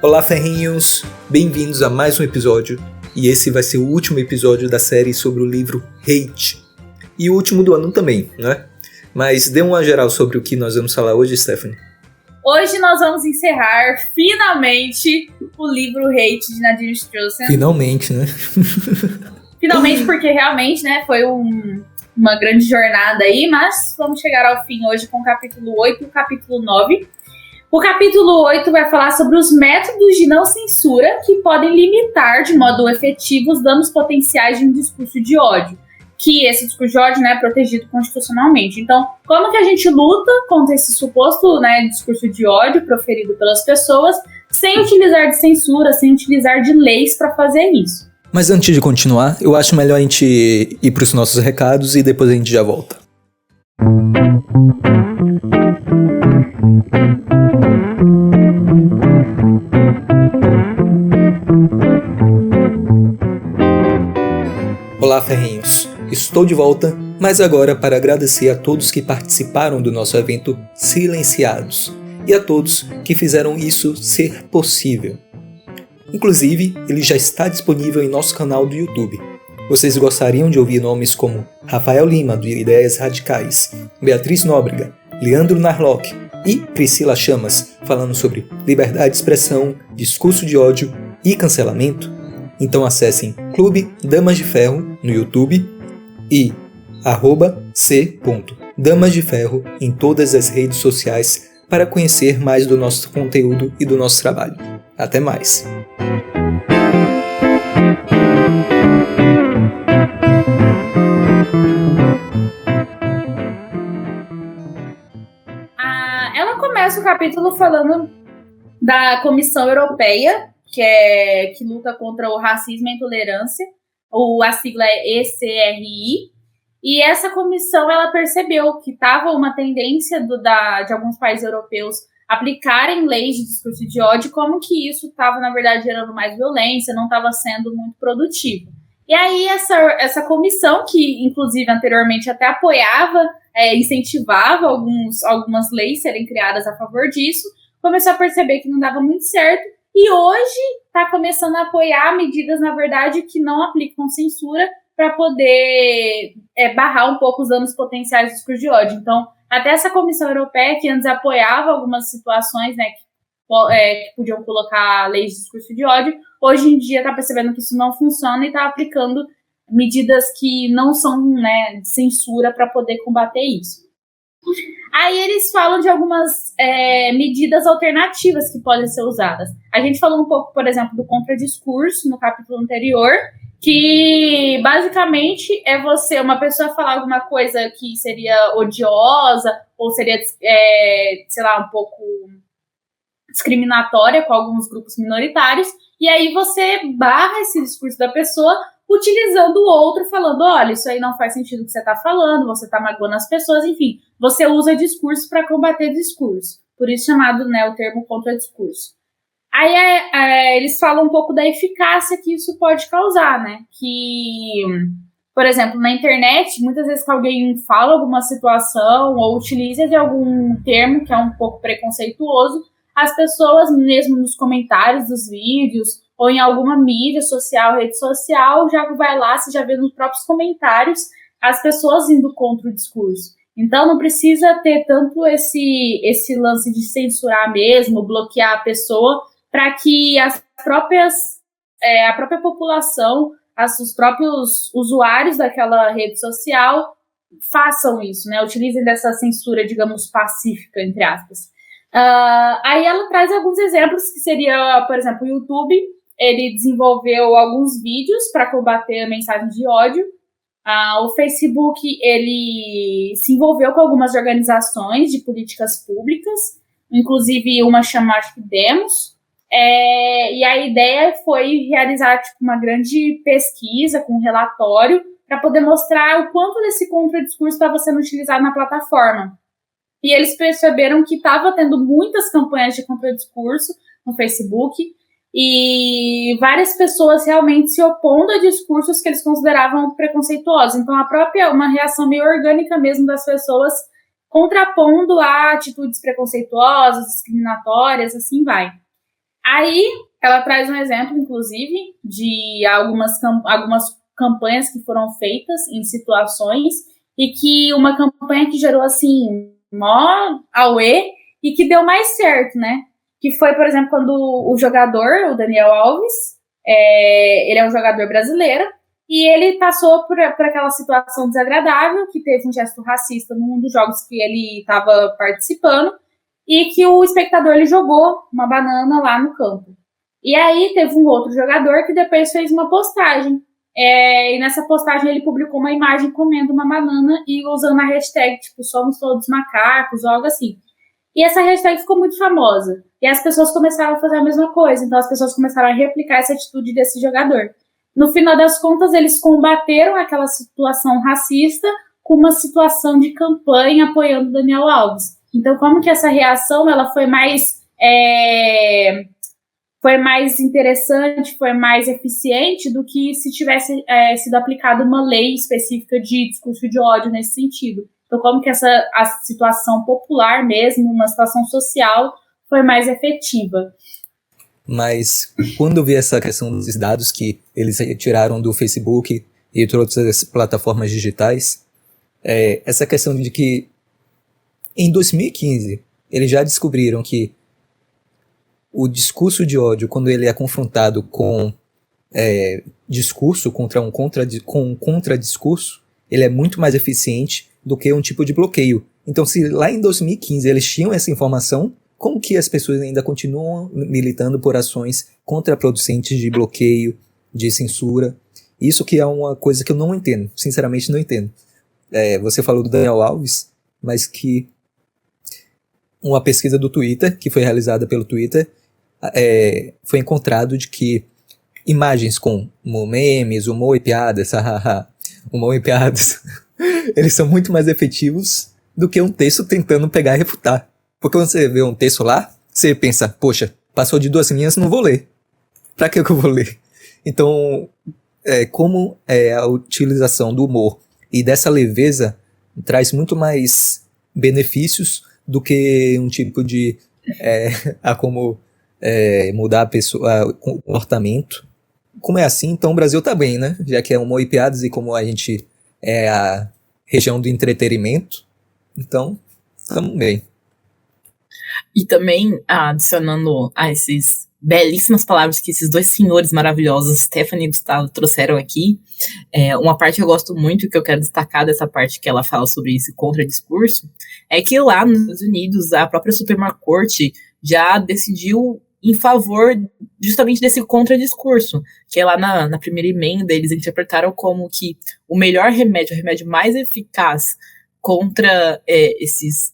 Olá, ferrinhos! Bem-vindos a mais um episódio, e esse vai ser o último episódio da série sobre o livro Hate. E o último do ano também, né? Mas dê uma geral sobre o que nós vamos falar hoje, Stephanie. Hoje nós vamos encerrar, finalmente, o livro Hate de Nadir Strauss. Finalmente, né? Finalmente, porque realmente, né, foi uma grande jornada aí, mas vamos chegar ao fim hoje com o capítulo 8 e o capítulo 9. O capítulo 8 vai falar sobre os métodos de não censura que podem limitar de modo efetivo os danos potenciais de um discurso de ódio. Que esse discurso de ódio, né, é protegido constitucionalmente. Então, como que a gente luta contra esse suposto, né, discurso de ódio proferido pelas pessoas sem utilizar de censura, sem utilizar de leis para fazer isso? Mas antes de continuar, eu acho melhor a gente ir para os nossos recados e depois a gente já volta. Olá, ferrinhos! Estou de volta, mas agora para agradecer a todos que participaram do nosso evento Silenciados e a todos que fizeram isso ser possível. Inclusive, ele já está disponível em nosso canal do YouTube. Vocês gostariam de ouvir nomes como Rafael Lima, do Ideias Radicais, Beatriz Nóbrega, Leandro Narlock e Priscila Chamas, falando sobre liberdade de expressão, discurso de ódio e cancelamento? Então acessem Clube Damas de Ferro no YouTube e @c.Damas de Ferro em todas as redes sociais para conhecer mais do nosso conteúdo e do nosso trabalho. Até mais! Ela começa o capítulo falando da Comissão Europeia, que luta contra o racismo e a intolerância, a sigla é ECRI, e essa comissão ela percebeu que estava uma tendência de alguns países europeus aplicarem leis de discurso de ódio, como que isso estava, na verdade, gerando mais violência, não estava sendo muito produtivo. E aí essa comissão, que inclusive anteriormente até apoiava, incentivava algumas leis serem criadas a favor disso, começou a perceber que não dava muito certo, e hoje está começando a apoiar medidas, na verdade, que não aplicam censura para poder barrar um pouco os danos potenciais do discurso de ódio. Então, até essa Comissão Europeia, que antes apoiava algumas situações, né, que podiam colocar leis de discurso de ódio, hoje em dia está percebendo que isso não funciona e está aplicando medidas que não são, né, de censura para poder combater isso. Aí eles falam de algumas medidas alternativas que podem ser usadas. A gente falou um pouco, por exemplo, do contradiscurso no capítulo anterior, que basicamente é uma pessoa falar alguma coisa que seria odiosa ou seria, sei lá, um pouco discriminatória com alguns grupos minoritários, e aí você barra esse discurso da pessoa utilizando o outro, falando, olha, isso aí não faz sentido o que você está falando, você está magoando as pessoas, enfim, você usa discurso para combater discurso, por isso chamado, né, o termo contradiscurso. Aí eles falam um pouco da eficácia que isso pode causar, né, que, por exemplo, na internet, muitas vezes que alguém fala alguma situação ou utiliza de algum termo que é um pouco preconceituoso, as pessoas, mesmo nos comentários dos vídeos, ou em alguma mídia social, rede social, já vai lá, você já vê nos próprios comentários as pessoas indo contra o discurso. Então não precisa ter tanto esse lance de censurar mesmo, bloquear a pessoa, para que a própria população, os próprios usuários daquela rede social façam isso, né? Utilizem dessa censura, digamos, pacífica, entre aspas. Aí ela traz alguns exemplos, que seria, por exemplo, o YouTube. Ele desenvolveu alguns vídeos para combater a mensagem de ódio. O Facebook, ele se envolveu com algumas organizações de políticas públicas, inclusive uma chamada Demos, e a ideia foi realizar uma grande pesquisa com um relatório para poder mostrar o quanto desse contradiscurso estava sendo utilizado na plataforma. E eles perceberam que estava tendo muitas campanhas de contradiscurso no Facebook, e várias pessoas realmente se opondo a discursos que eles consideravam preconceituosos. Então, uma reação meio orgânica mesmo das pessoas contrapondo a atitudes preconceituosas, discriminatórias, assim vai. Aí ela traz um exemplo, inclusive, de algumas campanhas que foram feitas em situações e que uma campanha que gerou, assim, mó auê e que deu mais certo, né? Que foi, por exemplo, quando o jogador, o Daniel Alves, ele é um jogador brasileiro, e ele passou por aquela situação desagradável, que teve um gesto racista num dos jogos que ele estava participando, e que o espectador ele jogou uma banana lá no campo. E aí teve um outro jogador que depois fez uma postagem. E nessa postagem ele publicou uma imagem comendo uma banana e usando a hashtag, tipo, somos todos macacos, ou algo assim. E essa hashtag ficou muito famosa. E as pessoas começaram a fazer a mesma coisa. Então as pessoas começaram a replicar essa atitude desse jogador. No final das contas, eles combateram aquela situação racista com uma situação de campanha apoiando Daniel Alves. Então, como que essa reação ela foi mais interessante, foi mais eficiente do que se tivesse sido aplicada uma lei específica de discurso de ódio nesse sentido. Então, como que a situação popular mesmo, uma situação social, foi mais efetiva. Mas quando eu vi essa questão dos dados que eles retiraram do Facebook e de outras plataformas digitais, essa questão de que em 2015 eles já descobriram que o discurso de ódio, quando ele é confrontado com discurso contra um contradiscurso, ele é muito mais eficiente do que um tipo de bloqueio. Então, se lá em 2015 eles tinham essa informação, como que as pessoas ainda continuam militando por ações contraproducentes de bloqueio, de censura? Isso que é uma coisa que eu não entendo, sinceramente não entendo. Você falou do Daniel Alves, mas que uma pesquisa do Twitter, que foi realizada pelo Twitter, foi encontrado de que imagens com memes, humor e piadas, humor e piadas, eles são muito mais efetivos do que um texto tentando pegar e refutar. Porque quando você vê um texto lá, você pensa, poxa, passou de 2 linhas, não vou ler. Pra que eu vou ler? Então, como a utilização do humor e dessa leveza traz muito mais benefícios do que um tipo de como mudar o comportamento. Como é assim, então o Brasil tá bem, né? Já que é humor e piadas e como a gente é a região do entretenimento, então estamos bem. E também, adicionando a esses belíssimas palavras que esses dois senhores maravilhosos, Stephanie e Gustavo, trouxeram aqui, uma parte que eu gosto muito, que eu quero destacar dessa parte que ela fala sobre esse contradiscurso, é que lá nos Estados Unidos, a própria Suprema Corte já decidiu em favor justamente desse contradiscurso, que é lá na primeira emenda, eles interpretaram como que o melhor remédio, o remédio mais eficaz contra esses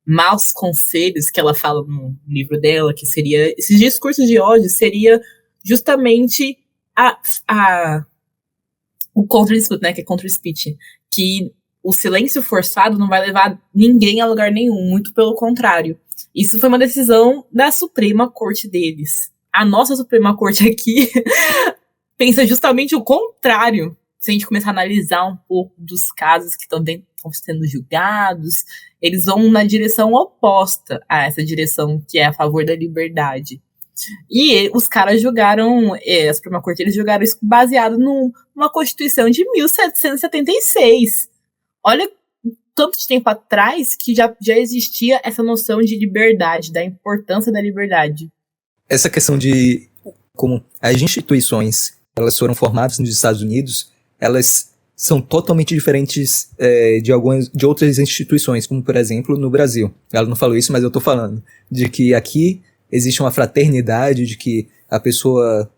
maus conselhos que ela fala no livro dela, que seria, esses discursos de ódio, seria justamente o contra-discurso, né, que é contra-speech, que o silêncio forçado não vai levar ninguém a lugar nenhum, muito pelo contrário. Isso foi uma decisão da Suprema Corte deles. A nossa Suprema Corte aqui pensa justamente o contrário. Se a gente começar a analisar um pouco dos casos que estão sendo julgados, eles vão na direção oposta a essa direção que é a favor da liberdade. E os caras julgaram, a Suprema Corte, eles julgaram isso baseado numa Constituição de 1776. Olha tanto de tempo atrás que já existia essa noção de liberdade, da importância da liberdade. Essa questão de como as instituições elas foram formadas nos Estados Unidos, elas são totalmente diferentes de outras instituições, como por exemplo no Brasil. Ela não falou isso, mas eu estou falando de que aqui existe uma fraternidade, de que a pessoa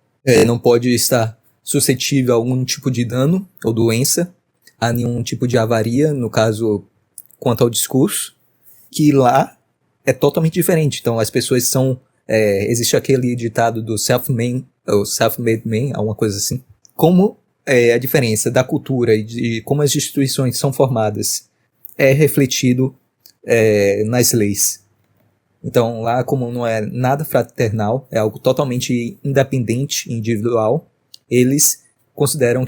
não pode estar suscetível a algum tipo de dano ou doença, a nenhum tipo de avaria, no caso, quanto ao discurso, que lá é totalmente diferente. Então as pessoas são... existe aquele ditado do self-made man, alguma coisa assim. Como a diferença da cultura e de como as instituições são formadas é refletido nas leis. Então lá, como não é nada fraternal, é algo totalmente independente, individual, eles consideram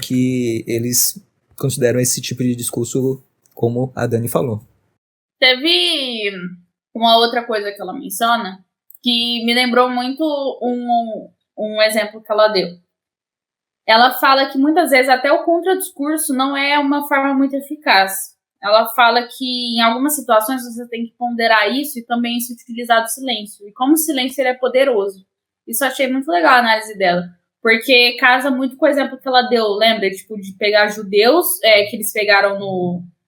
esse tipo de discurso como a Dani falou. Teve uma outra coisa que ela menciona, que me lembrou muito um exemplo que ela deu. Ela fala que muitas vezes até o contradiscurso não é uma forma muito eficaz. Ela fala que em algumas situações você tem que ponderar isso e também se utilizar do silêncio. E como o silêncio ele é poderoso. Isso eu achei muito legal a análise dela. Porque casa muito com o exemplo que ela deu, lembra? Tipo, de pegar judeus, que eles pegaram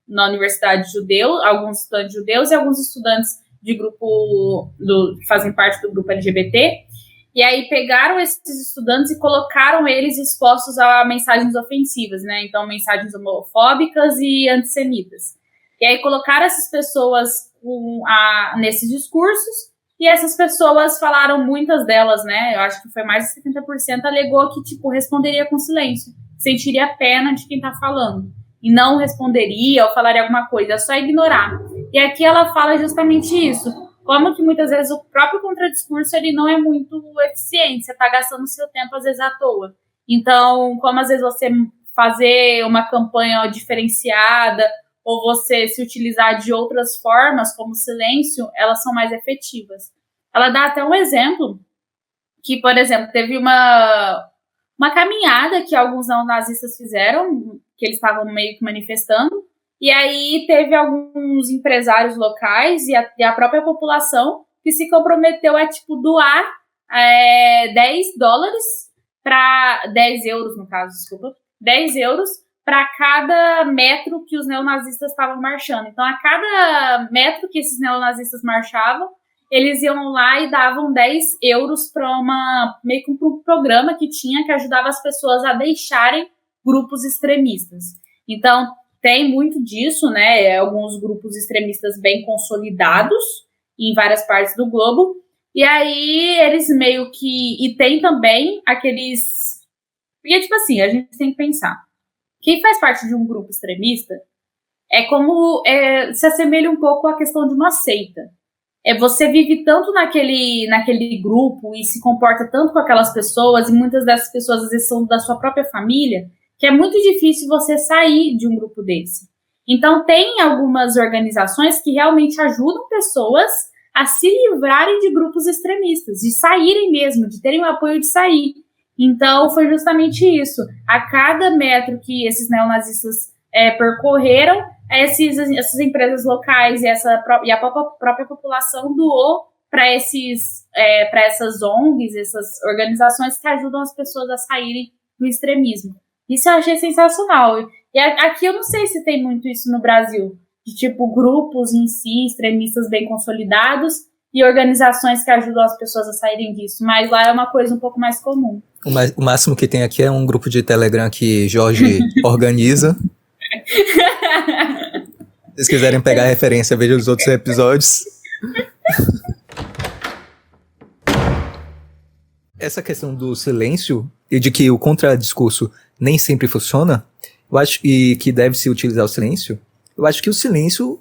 na universidade judeu, alguns estudantes judeus e alguns estudantes de grupo, que fazem parte do grupo LGBT. E aí pegaram esses estudantes e colocaram eles expostos a mensagens ofensivas, né? Então, mensagens homofóbicas e antissemitas. E aí colocaram essas pessoas nesses discursos, e essas pessoas falaram, muitas delas, né? Eu acho que foi mais de 70%, alegou que, tipo, responderia com silêncio. Sentiria pena de quem tá falando. E não responderia ou falaria alguma coisa, é só ignorar. E aqui ela fala justamente isso. Como que muitas vezes o próprio contradiscurso ele não é muito eficiente, você está gastando seu tempo às vezes à toa. Então, como às vezes você fazer uma campanha diferenciada ou você se utilizar de outras formas, como silêncio, elas são mais efetivas. Ela dá até um exemplo, que, por exemplo, teve uma caminhada que alguns neonazistas fizeram, que eles estavam meio que manifestando, e aí teve alguns empresários locais e a própria população que se comprometeu a, tipo, doar $10 para 10 euros, no caso, desculpa, 10 euros para cada metro que os neonazistas estavam marchando. Então, a cada metro que esses neonazistas marchavam, eles iam lá e davam 10 euros para meio que um programa que tinha que ajudava as pessoas a deixarem grupos extremistas. Então, tem muito disso, né? Alguns grupos extremistas bem consolidados em várias partes do globo. E aí, eles meio que... E tem também aqueles... Porque, tipo assim, a gente tem que pensar. Quem faz parte de um grupo extremista é como... se assemelha um pouco à questão de uma seita. Você vive tanto naquele grupo e se comporta tanto com aquelas pessoas, e muitas dessas pessoas, às vezes, são da sua própria família, que é muito difícil você sair de um grupo desse. Então, tem algumas organizações que realmente ajudam pessoas a se livrarem de grupos extremistas, de saírem mesmo, de terem o apoio de sair. Então, foi justamente isso. A cada metro que esses neonazistas percorreram, essas empresas locais e a própria população doou para essas ONGs, essas organizações que ajudam as pessoas a saírem do extremismo. Isso eu achei sensacional. E aqui eu não sei se tem muito isso no Brasil, de tipo grupos em si, extremistas bem consolidados e organizações que ajudam as pessoas a saírem disso, mas lá é uma coisa um pouco mais comum. O máximo que tem aqui é um grupo de Telegram que Jorge organiza. Se vocês quiserem pegar a referência, vejam os outros episódios. Essa questão do silêncio e de que o contradiscurso nem sempre funciona, eu acho que deve-se utilizar o silêncio. Eu acho que o silêncio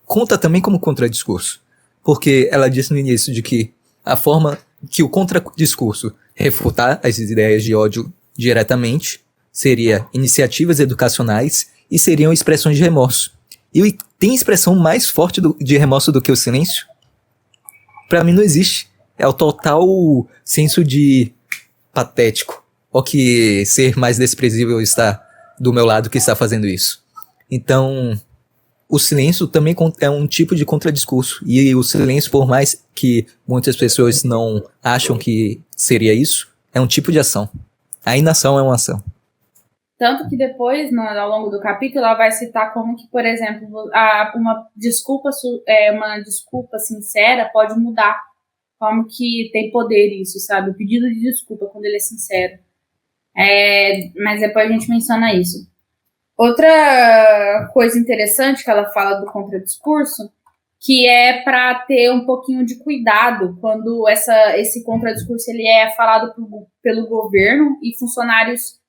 conta também como contradiscurso. Porque ela disse no início de que a forma que o contradiscurso refutar as ideias de ódio diretamente seria iniciativas educacionais e seriam expressões de remorso. E tem expressão mais forte de remorso do que o silêncio? Pra mim não existe. É o total senso de patético. Ou que ser mais desprezível está do meu lado que está fazendo isso. Então, o silêncio também é um tipo de contradiscurso. E o silêncio, por mais que muitas pessoas não acham que seria isso, é um tipo de ação. A inação é uma ação. Tanto que depois, ao longo do capítulo, ela vai citar como que, por exemplo, uma desculpa sincera pode mudar. Como que tem poder isso, sabe? O pedido de desculpa, quando ele é sincero. Mas depois a gente menciona isso. Outra coisa interessante que ela fala do contradiscurso, que é para ter um pouquinho de cuidado quando esse contradiscurso ele é falado pelo governo e funcionários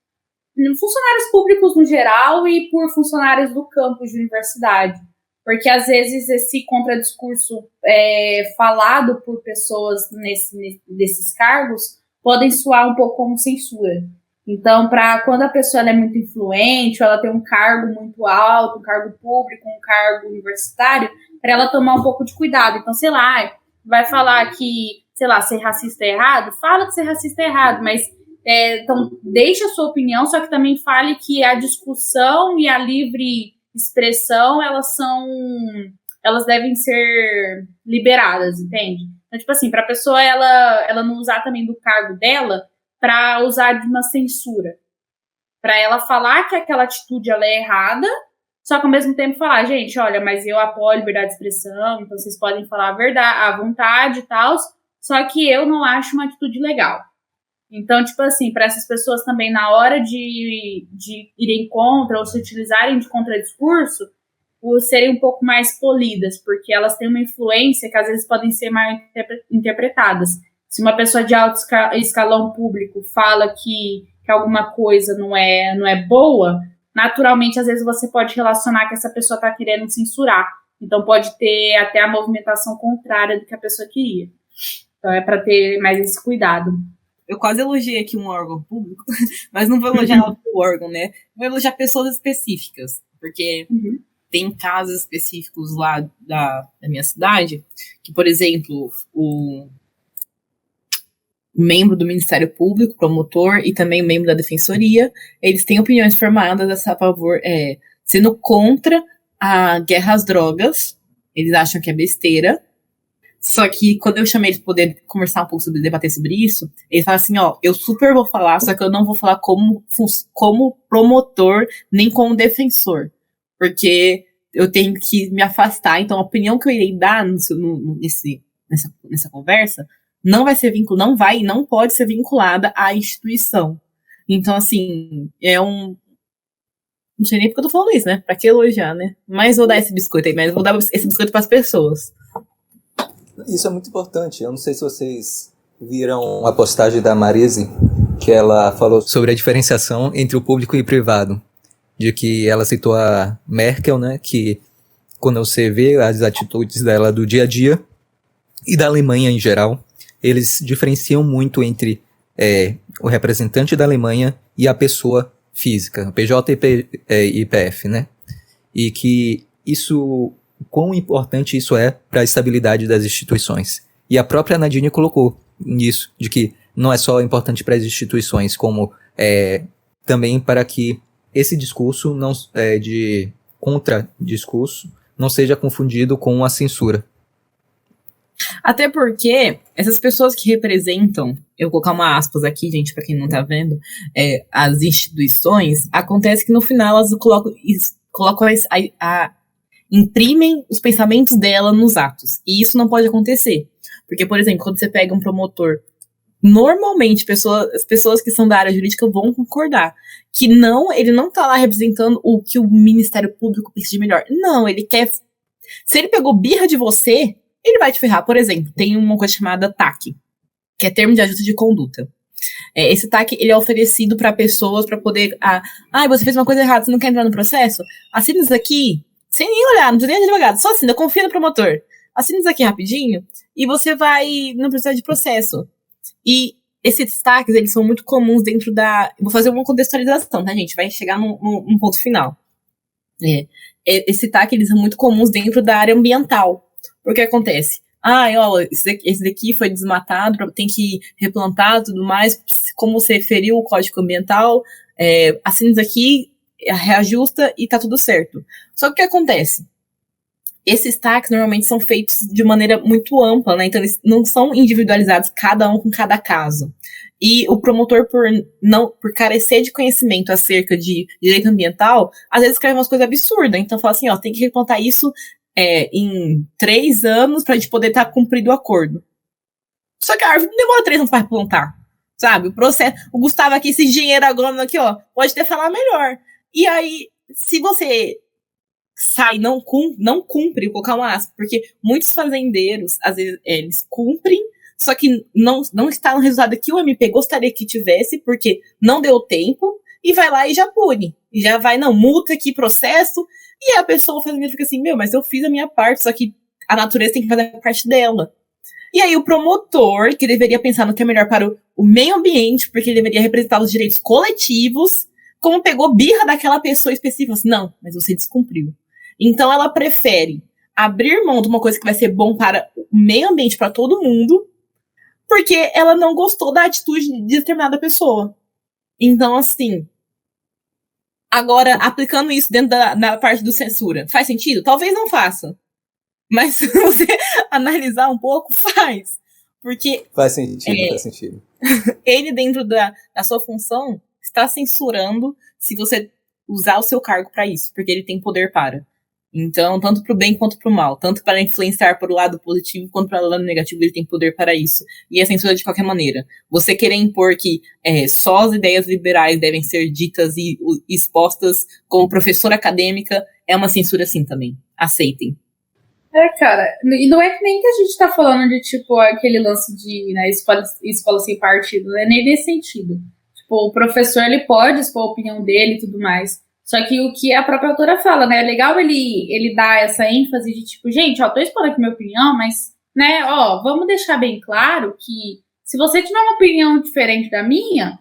públicos no geral e por funcionários do campus de universidade. Porque, às vezes, esse contradiscurso falado por pessoas desses cargos podem soar um pouco como censura. Então, quando a pessoa é muito influente, ou ela tem um cargo muito alto, um cargo público, um cargo universitário, para ela tomar um pouco de cuidado. Então, sei lá, vai falar que sei lá, ser racista é errado, fala que ser racista é errado, mas então deixe a sua opinião, só que também fale que a discussão e a livre expressão, elas devem ser liberadas, entende? Então, tipo assim, pra pessoa ela não usar também do cargo dela pra usar de uma censura. Pra ela falar que aquela atitude ela é errada, só que ao mesmo tempo falar, gente, olha, mas eu apoio a liberdade de expressão, então vocês podem falar a verdade, à vontade e tal, só que eu não acho uma atitude legal. Então, tipo assim, para essas pessoas também, na hora de irem contra ou se utilizarem de contradiscurso, serem um pouco mais polidas, porque elas têm uma influência que às vezes podem ser mal interpretadas. Se uma pessoa de alto escalão público fala que alguma coisa não é boa, naturalmente, às vezes você pode relacionar que essa pessoa está querendo censurar. Então, pode ter até a movimentação contrária do que a pessoa queria. Então, é para ter mais esse cuidado. Eu quase elogiei aqui um órgão público, mas não vou elogiar o órgão, né? Vou elogiar pessoas específicas, porque tem casos específicos lá da minha cidade, que, por exemplo, o membro do Ministério Público, promotor, e também o membro da Defensoria, eles têm opiniões formadas a favor, sendo contra a guerra às drogas, eles acham que é besteira. Só que quando eu chamei eles para poder conversar um pouco sobre, debater sobre isso, eles falaram assim, eu super vou falar, só que eu não vou falar como promotor, nem como defensor, porque eu tenho que me afastar, então a opinião que eu irei dar nessa conversa não pode ser vinculada à instituição. Então, assim, não sei nem porque eu tô falando isso, né? Pra que elogiar, né? Mas vou dar esse biscoito aí, mas vou dar esse biscoito pras pessoas. Isso é muito importante. Eu não sei se vocês viram a postagem da Marise, que ela falou sobre a diferenciação entre o público e o privado. De que ela citou a Merkel, né? Que quando você vê as atitudes dela do dia a dia, e da Alemanha em geral, eles diferenciam muito entre o representante da Alemanha e a pessoa física, PJ e IPF, né? E que quão importante isso é para a estabilidade das instituições. E a própria Nadine colocou nisso, de que não é só importante para as instituições, como também para que esse discurso de contra-discurso não seja confundido com a censura. Até porque essas pessoas que representam, eu vou colocar uma aspas aqui, gente, para quem não tá vendo, as instituições, acontece que no final elas colocam imprimem os pensamentos dela nos atos. E isso não pode acontecer. Porque, por exemplo, quando você pega um promotor, normalmente as pessoas que são da área jurídica vão concordar que ele não tá lá representando o que o Ministério Público pensa de melhor. Não, ele quer... Se ele pegou birra de você, ele vai te ferrar. Por exemplo, tem uma coisa chamada TAC, que é termo de ajuste de conduta. Esse TAC, ele é oferecido para pessoas para poder... você fez uma coisa errada, você não quer entrar no processo? Assina isso aqui, sem nem olhar, não precisa nem de advogado, só assina, confia no promotor. Assina isso aqui rapidinho e você não precisa de processo. E esses TACs, eles são muito comuns dentro Vou fazer uma contextualização, tá, gente? Vai chegar num ponto final. Esse TAC, eles são muito comuns dentro da área ambiental. Porque acontece? Esse daqui foi desmatado, tem que replantar tudo mais, como você feriu o Código Ambiental, assina isso aqui, reajusta e tá tudo certo. Só que o que acontece? Esses TACs normalmente são feitos de maneira muito ampla, né? Então eles não são individualizados, cada um com cada caso. E o promotor, por carecer de conhecimento acerca de direito ambiental, às vezes escreve umas coisas absurdas. Então fala assim, tem que replantar isso em 3 anos pra gente poder estar cumprido o acordo. Só que a árvore não demora 3 anos pra replantar, sabe? O processo, o Gustavo aqui, esse engenheiro agrônomo aqui, pode até falar melhor. E aí, se você não cumpre, vou colocar uma aspa, porque muitos fazendeiros, às vezes, eles cumprem, só que não está no resultado que o MP gostaria que tivesse, porque não deu tempo, e vai lá e já pune. E já vai, multa aqui, processo, e a pessoa, o fazendeiro, fica assim, mas eu fiz a minha parte, só que a natureza tem que fazer a parte dela. E aí o promotor, que deveria pensar no que é melhor para o meio ambiente, porque ele deveria representar os direitos coletivos, como pegou birra daquela pessoa específica, assim, não, mas você descumpriu. Então ela prefere abrir mão de uma coisa que vai ser bom para o meio ambiente, para todo mundo, porque ela não gostou da atitude de determinada pessoa. Então, assim, agora, aplicando isso dentro da parte do censura, faz sentido? Talvez não faça. Mas se você analisar um pouco, faz. Porque Faz sentido, faz sentido. Ele, dentro da sua função, está censurando se você usar o seu cargo para isso, porque ele tem poder para. Então, tanto para o bem quanto para o mal, tanto para influenciar para o lado positivo quanto para o lado negativo, ele tem poder para isso. E é censura de qualquer maneira. Você querer impor que só as ideias liberais devem ser ditas e expostas como professora acadêmica é uma censura sim também. Aceitem. Cara, e não é que nem que a gente tá falando de, tipo, aquele lance de, né, escola sem partido, não é nem nesse sentido. Tipo, o professor, ele pode expor a opinião dele e tudo mais, só que o que a própria autora fala, né, é legal ele dar essa ênfase de, tipo, gente, ó, tô expondo aqui minha opinião, mas, né, ó, vamos deixar bem claro que se você tiver uma opinião diferente da minha,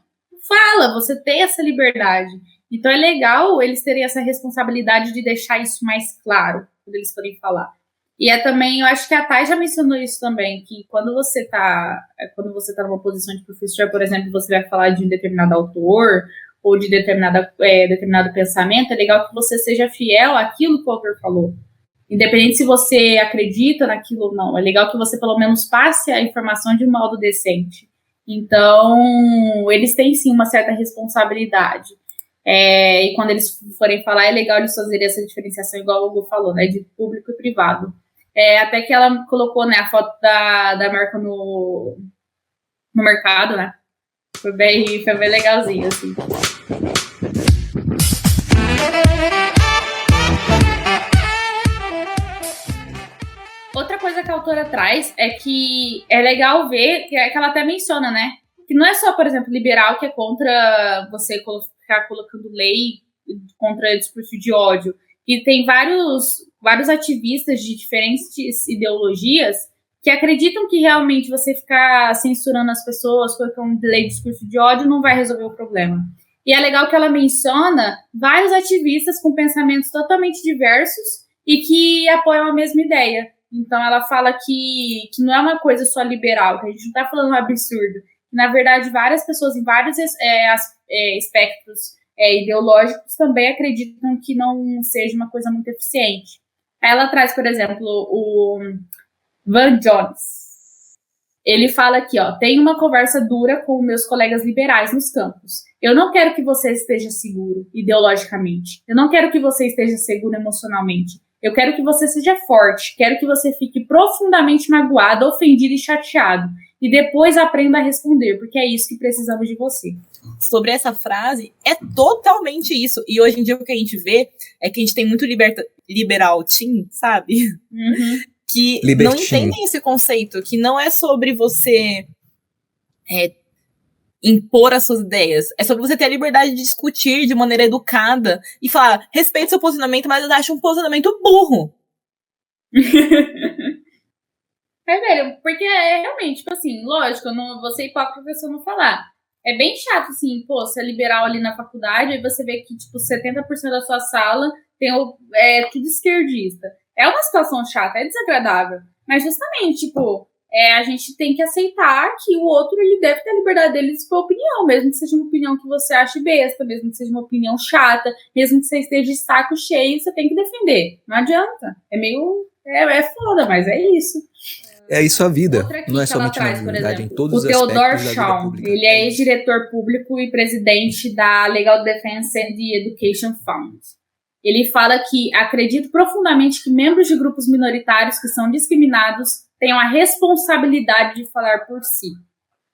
fala, você tem essa liberdade. Então é legal eles terem essa responsabilidade de deixar isso mais claro, quando eles forem falar. E é também, eu acho que a Thay já mencionou isso também, que quando você tá numa posição de professor, por exemplo, você vai falar de um determinado autor ou de determinado pensamento, é legal que você seja fiel àquilo que o autor falou. Independente se você acredita naquilo ou não, é legal que você pelo menos passe a informação de um modo decente. Então, eles têm sim uma certa responsabilidade. E quando eles forem falar, é legal eles fazerem essa diferenciação, igual o Hugo falou, né, de público e privado. Até que ela colocou, né, a foto da marca no mercado, né? Foi bem legalzinho, assim. Outra coisa que a autora traz é que é legal ver, que ela até menciona, né? Que não é só, por exemplo, liberal que é contra você ficar colocando lei contra discurso de ódio. E tem vários ativistas de diferentes ideologias que acreditam que realmente você ficar censurando as pessoas, colocando lei de discurso de ódio, não vai resolver o problema. E é legal que ela menciona vários ativistas com pensamentos totalmente diversos e que apoiam a mesma ideia. Então ela fala que não é uma coisa só liberal, que a gente não está falando um absurdo. Na verdade, várias pessoas em vários espectros ideológicos também acreditam que não seja uma coisa muito eficiente. Ela traz, por exemplo, o Van Jones. Ele fala aqui, ó, tenho uma conversa dura com meus colegas liberais nos campos. Eu não quero que você esteja seguro ideologicamente. Eu não quero que você esteja seguro emocionalmente. Eu quero que você seja forte. Quero que você fique profundamente magoado, ofendido e chateado. E depois aprenda a responder, porque é isso que precisamos de você. Sobre essa frase, é totalmente isso. E hoje em dia o que a gente vê é que a gente tem muito liberal teen, sabe? Uhum. Que Libertino. Não entendem esse conceito, que não é sobre você impor as suas ideias. É sobre você ter a liberdade de discutir de maneira educada e falar, respeito seu posicionamento, mas eu acho um posicionamento burro. Velho, porque realmente, tipo assim, lógico, eu não vou ser hipócrita se eu não falar. É bem chato, assim, pô, você é liberal ali na faculdade, aí você vê que, tipo, 70% da sua sala tudo esquerdista. É uma situação chata, é desagradável. Mas justamente, tipo, a gente tem que aceitar que o outro, ele deve ter a liberdade dele de expor opinião, mesmo que seja uma opinião que você ache besta, mesmo que seja uma opinião chata, mesmo que você esteja de saco cheio, você tem que defender. Não adianta. É meio... É foda, mas é isso. É isso a vida, não é que ela somente na traz, por unidade, em exemplo, todos o os aspectos Theodore da vida Shawn, pública. ele é ex-diretor público e presidente da Legal Defense and Education Fund. Ele fala que acredito profundamente que membros de grupos minoritários que são discriminados tenham a responsabilidade de falar por si.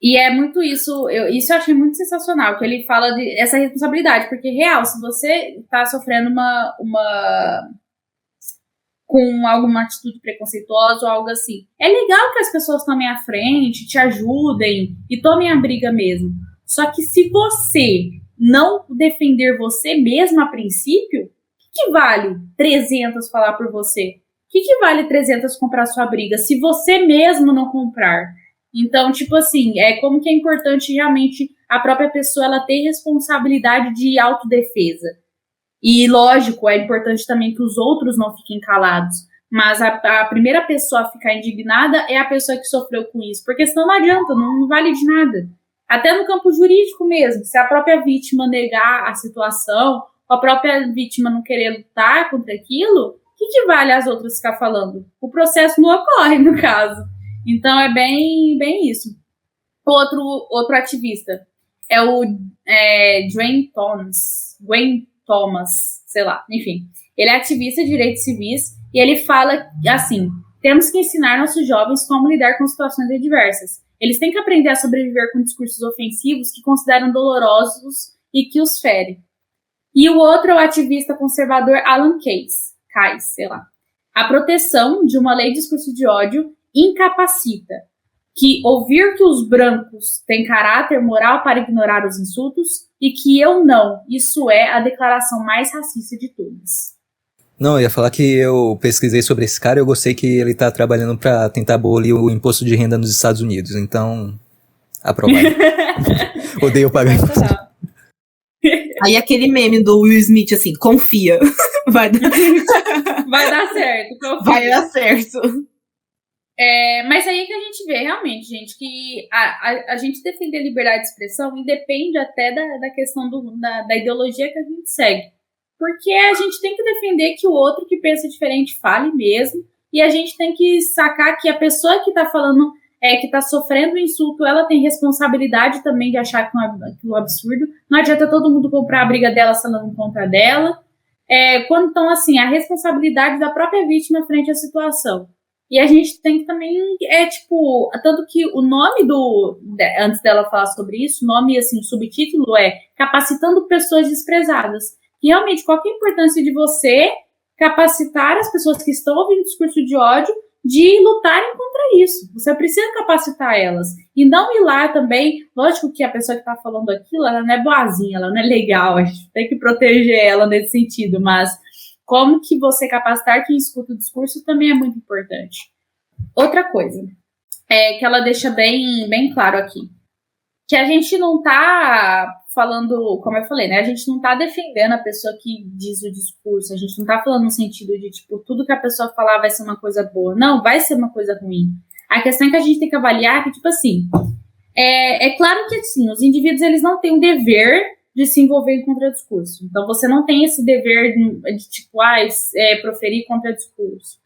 E é muito isso, isso eu achei muito sensacional, que ele fala essa responsabilidade, porque, real, se você está sofrendo com alguma atitude preconceituosa ou algo assim, é legal que as pessoas tomem a frente, te ajudem e tomem a briga mesmo. Só que se você não defender você mesmo a princípio, o que vale 300 falar por você? O que vale 300 comprar sua briga se você mesmo não comprar? Então, tipo assim, como que é importante realmente a própria pessoa ela ter responsabilidade de autodefesa. E, lógico, é importante também que os outros não fiquem calados. mas a primeira pessoa a ficar indignada é a pessoa que sofreu com isso, porque senão não adianta, não vale de nada. Até no campo jurídico mesmo, se a própria vítima negar a situação, a própria vítima não querer lutar contra aquilo, o que vale as outras ficar falando? O processo não ocorre, no caso. Então é bem isso. Outro ativista é o Gwen Thomas, sei lá, enfim. Ele é ativista de direitos civis e ele fala assim: temos que ensinar nossos jovens como lidar com situações adversas. Eles têm que aprender a sobreviver com discursos ofensivos que consideram dolorosos e que os ferem. E o outro é o ativista conservador Alan Keyes, sei lá. A proteção de uma lei de discurso de ódio incapacita que ouvir que os brancos têm caráter moral para ignorar os insultos e que eu não. Isso é a declaração mais racista de todas. Não, eu ia falar que eu pesquisei sobre esse cara e eu gostei que ele tá trabalhando pra tentar abolir o imposto de renda nos Estados Unidos. Então, aprovado. Odeio pagar imposto. Aí aquele meme do Will Smith, assim, confia. Vai dar certo. Confia. Vai dar certo. Mas aí que a gente vê realmente, gente, que a gente defender a liberdade de expressão independe até da questão da ideologia que a gente segue. Porque a gente tem que defender que o outro que pensa diferente fale mesmo, e a gente tem que sacar que a pessoa que está falando, que está sofrendo o insulto, ela tem responsabilidade também de achar que é um absurdo. Não adianta todo mundo comprar a briga dela se ela não compra dela. Então, assim, a responsabilidade da própria vítima frente à situação. E a gente tem que também, tanto que o nome antes dela falar sobre isso, o nome, assim, o subtítulo é Capacitando Pessoas Desprezadas. E realmente, qual que é a importância de você capacitar as pessoas que estão ouvindo discurso de ódio de lutarem contra isso? Você precisa capacitar elas. E não ir lá também, lógico que a pessoa que está falando aquilo, ela não é boazinha, ela não é legal, a gente tem que proteger ela nesse sentido, mas como que você capacitar quem escuta o discurso também é muito importante. Outra coisa, que ela deixa bem claro aqui, que a gente não tá falando, como eu falei, né? A gente não tá defendendo a pessoa que diz o discurso, a gente não tá falando no sentido de, tudo que a pessoa falar vai ser uma coisa boa. Não, vai ser uma coisa ruim. A questão é que a gente tem que avaliar que, assim, é claro que, assim, os indivíduos, eles não têm o dever de se envolver em contradiscurso. Então, você não tem esse dever de proferir contradiscurso.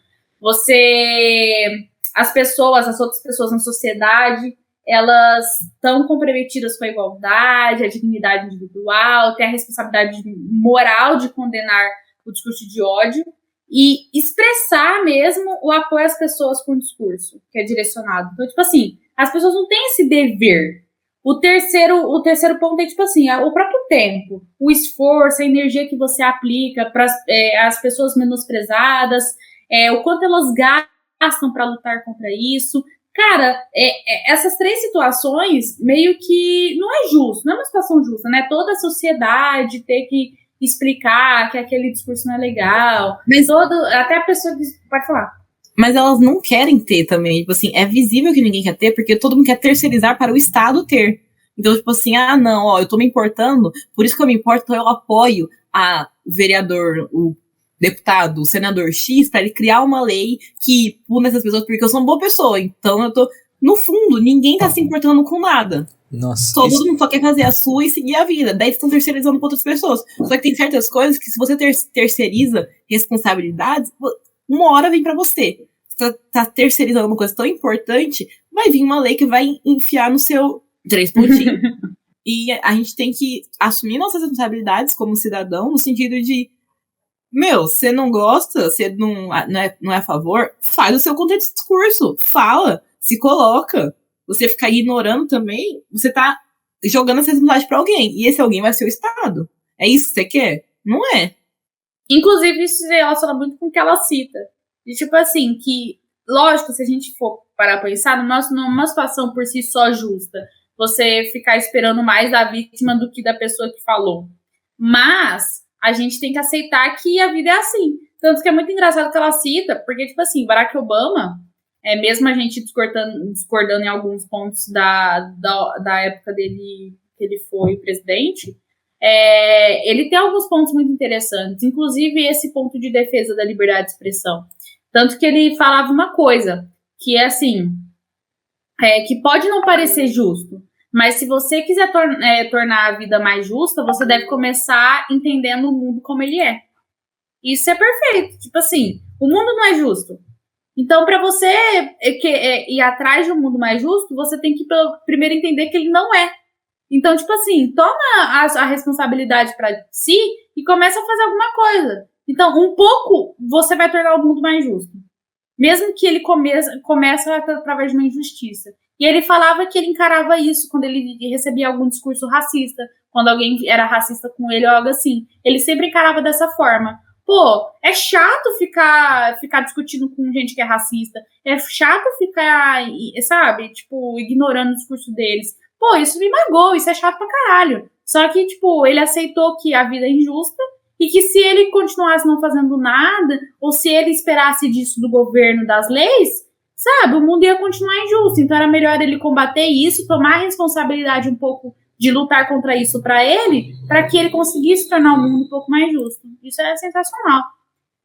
As outras pessoas na sociedade, elas estão comprometidas com a igualdade, a dignidade individual, têm a responsabilidade moral de condenar o discurso de ódio e expressar mesmo o apoio às pessoas com o discurso que é direcionado. Então, assim, as pessoas não têm esse dever. O terceiro ponto é, o próprio tempo, o esforço, a energia que você aplica para as pessoas menosprezadas, o quanto elas gastam para lutar contra isso. Cara, essas três situações meio que não é justo, não é uma situação justa, né? Toda a sociedade ter que explicar que aquele discurso não é legal, mas até a pessoa pode falar. Mas elas não querem ter também, assim, é visível que ninguém quer ter, porque todo mundo quer terceirizar para o Estado ter. Então, assim, não, eu tô me importando, por isso que eu me importo, então eu apoio o vereador, o deputado, o senador X, para ele criar uma lei que pune essas pessoas, porque eu sou uma boa pessoa. Então, eu tô, no fundo, ninguém tá se importando com nada. Nossa. Todo mundo só quer fazer a sua e seguir a vida. Daí estão terceirizando para outras pessoas. Só que tem certas coisas que, se você terceiriza responsabilidades, uma hora vem para você. Você tá terceirizando uma coisa tão importante, vai vir uma lei que vai enfiar no seu 3 pontinhos. E a gente tem que assumir nossas responsabilidades como cidadão, no sentido de, você não gosta, você não é a favor, faz o seu contra-discurso, fala, se coloca. Você ficar ignorando também, você tá jogando essa responsabilidade pra alguém, e esse alguém vai ser o Estado. É isso que você quer? Não é. Inclusive, isso se relaciona muito com o que ela cita. De assim, que, lógico, se a gente for parar pra pensar, numa situação por si só justa, você ficar esperando mais da vítima do que da pessoa que falou. Mas a gente tem que aceitar que a vida é assim. Tanto que é muito engraçado que ela cita, porque, Barack Obama, mesmo a gente discordando em alguns pontos da época dele, que ele foi presidente, ele tem alguns pontos muito interessantes, inclusive esse ponto de defesa da liberdade de expressão. Tanto que ele falava uma coisa, que é assim, que pode não parecer justo, mas se você quiser tornar a vida mais justa, você deve começar entendendo o mundo como ele é. Isso é perfeito. Tipo assim, o mundo não é justo. Então, para você ir atrás de um mundo mais justo, você tem que primeiro entender que ele não é. Então, tipo assim, toma a responsabilidade para si e começa a fazer alguma coisa. Então, um pouco, você vai tornar o mundo mais justo. Mesmo que ele comece através de uma injustiça. E ele falava que ele encarava isso quando ele recebia algum discurso racista, quando alguém era racista com ele ou algo assim. Ele sempre encarava dessa forma. Pô, é chato ficar discutindo com gente que é racista. É chato ficar, sabe, tipo, ignorando o discurso deles. Pô, isso me magoa, isso é chato pra caralho. Só que, tipo, ele aceitou que a vida é injusta e que se ele continuasse não fazendo nada, ou se ele esperasse disso do governo, das leis, sabe, o mundo ia continuar injusto. Então era melhor ele combater isso, tomar a responsabilidade um pouco de lutar contra isso para ele, para que ele conseguisse tornar o mundo um pouco mais justo. Isso é sensacional.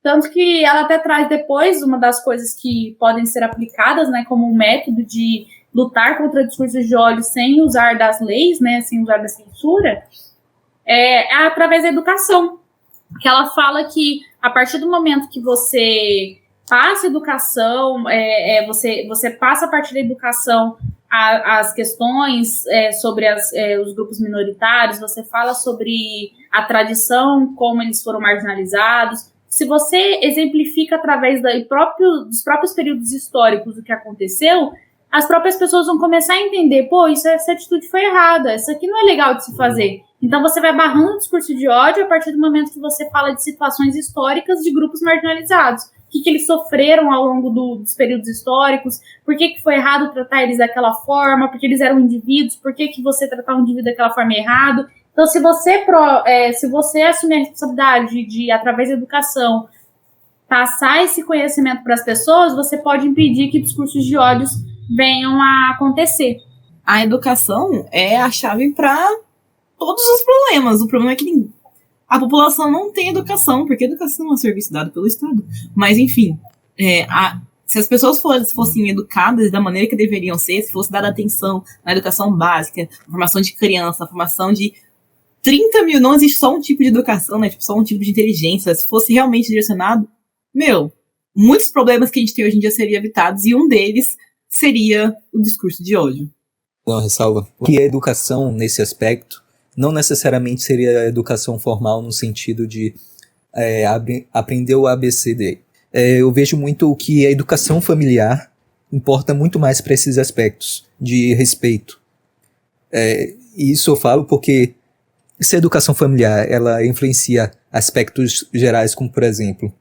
Tanto que ela até traz depois uma das coisas que podem ser aplicadas, né, como um método de lutar contra discursos de ódio sem usar das leis, né, sem usar da censura, é através da educação. Que ela fala que a partir do momento que você passa educação, você passa a partir da educação as questões sobre os grupos minoritários, você fala sobre a tradição, como eles foram marginalizados. Se você exemplifica através dos próprios períodos históricos o que aconteceu, as próprias pessoas vão começar a entender, pô, essa atitude foi errada, isso aqui não é legal de se fazer. Então você vai barrando o discurso de ódio a partir do momento que você fala de situações históricas de grupos marginalizados. O que eles sofreram ao longo dos períodos históricos, por que foi errado tratar eles daquela forma, porque eles eram indivíduos, por que você tratar um indivíduo daquela forma errado. Então, se você assumir a responsabilidade de, através da educação, passar esse conhecimento para as pessoas, você pode impedir que discursos de ódio venham a acontecer. A educação é a chave para todos os problemas. O problema é que a população não tem educação, porque a educação é um serviço dado pelo Estado. Mas, enfim, se as pessoas fossem educadas da maneira que deveriam ser, se fosse dada atenção na educação básica, na formação de criança, na formação de 30 mil, não existe só um tipo de educação, né? Tipo, só um tipo de inteligência. Se fosse realmente direcionado, muitos problemas que a gente tem hoje em dia seriam evitados, e um deles seria o discurso de ódio. Uma ressalva que a educação, nesse aspecto, não necessariamente seria a educação formal no sentido de aprender o ABCD. Eu vejo muito que a educação familiar importa muito mais para esses aspectos de respeito. E isso eu falo porque se a educação familiar ela influencia aspectos gerais, como por exemplo,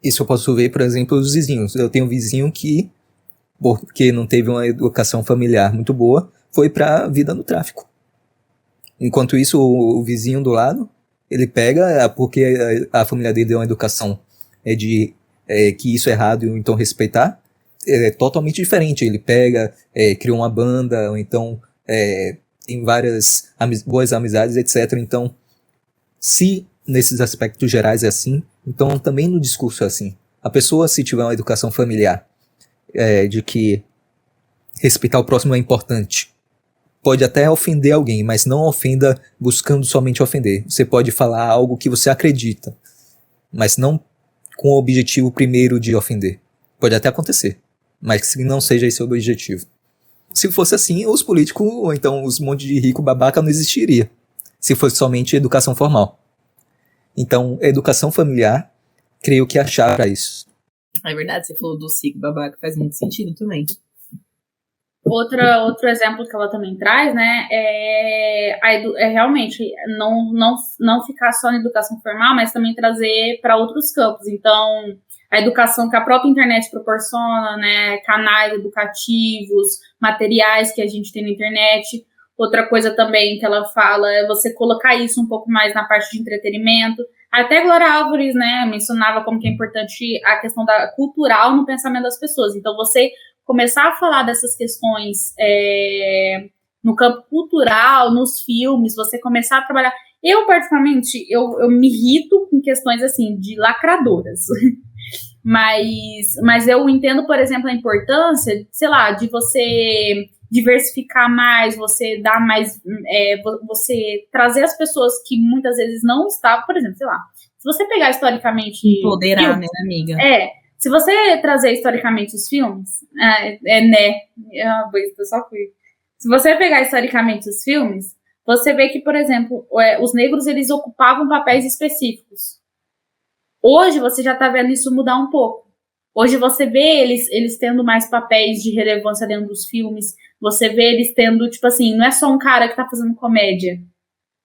isso eu posso ver, por exemplo, os vizinhos. Eu tenho um vizinho que, porque não teve uma educação familiar muito boa, foi para a vida no tráfico. Enquanto isso, o vizinho do lado, ele pega, porque a família dele deu uma educação que isso é errado, e então respeitar, é totalmente diferente. Ele pega, cria uma banda, ou então tem várias boas amizades, etc. Então, se nesses aspectos gerais é assim, então também no discurso é assim. A pessoa, se tiver uma educação familiar de que respeitar o próximo é importante, pode até ofender alguém, mas não ofenda buscando somente ofender. Você pode falar algo que você acredita, mas não com o objetivo primeiro de ofender. Pode até acontecer, mas que não seja esse o objetivo. Se fosse assim, os políticos, ou então os monte de rico babaca não existiria, se fosse somente educação formal. Então, educação familiar, creio que é a chave para isso. É verdade, você falou do rico babaca, faz muito sentido também. Outro exemplo que ela também traz, né, é realmente não ficar só na educação formal, mas também trazer para outros campos. Então, a educação que a própria internet proporciona, né, canais educativos, materiais que a gente tem na internet. Outra coisa também que ela fala é você colocar isso um pouco mais na parte de entretenimento. Até Glória Álvares, né, mencionava como que é importante a questão cultural no pensamento das pessoas. Então, você começar a falar dessas questões no campo cultural, nos filmes, você começar a trabalhar... Eu, particularmente, eu me irrito com questões, assim, de lacradoras. Mas eu entendo, por exemplo, a importância, sei lá, de você diversificar mais, você dar mais, você trazer as pessoas que muitas vezes não estavam, por exemplo, sei lá, se você pegar historicamente... Empoderar, né, amiga? Se você trazer historicamente os filmes, se você pegar historicamente os filmes, você vê que, por exemplo, os negros, eles ocupavam papéis específicos. Hoje você já tá vendo isso mudar um pouco. Hoje você vê eles tendo mais papéis de relevância dentro dos filmes, você vê eles tendo, tipo assim, não é só um cara que tá fazendo comédia,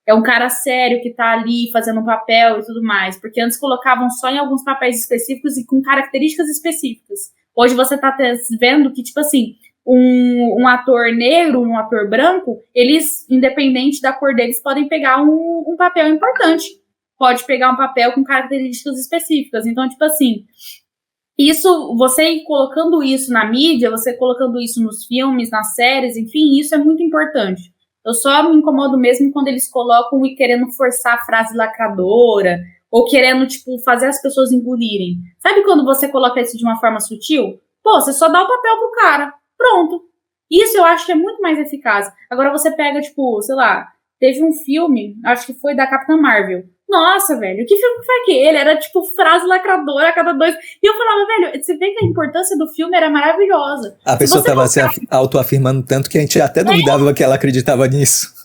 é um cara sério que tá ali fazendo um papel e tudo mais, porque antes colocavam só em alguns papéis específicos e com características específicas. Hoje você tá vendo que, tipo assim, um ator negro, um ator branco, eles, independente da cor deles, podem pegar um papel importante. Pode pegar um papel com características específicas. Então, tipo assim, isso, você colocando isso na mídia, você colocando isso nos filmes, nas séries, enfim, isso é muito importante. Eu só me incomodo mesmo quando eles colocam e querendo forçar a frase lacradora, ou querendo, tipo, fazer as pessoas engolirem. Sabe quando você coloca isso de uma forma sutil? Pô, você só dá o papel pro cara. Pronto. Isso eu acho que é muito mais eficaz. Agora você pega, tipo, sei lá, teve um filme, acho que foi da Capitã Marvel. Nossa, velho, que filme que foi aquele? Era, tipo, frase lacradora a cada 2. E eu falava, velho, você vê que a importância do filme era maravilhosa. A pessoa tava se autoafirmando tanto que a gente até duvidava que ela acreditava nisso.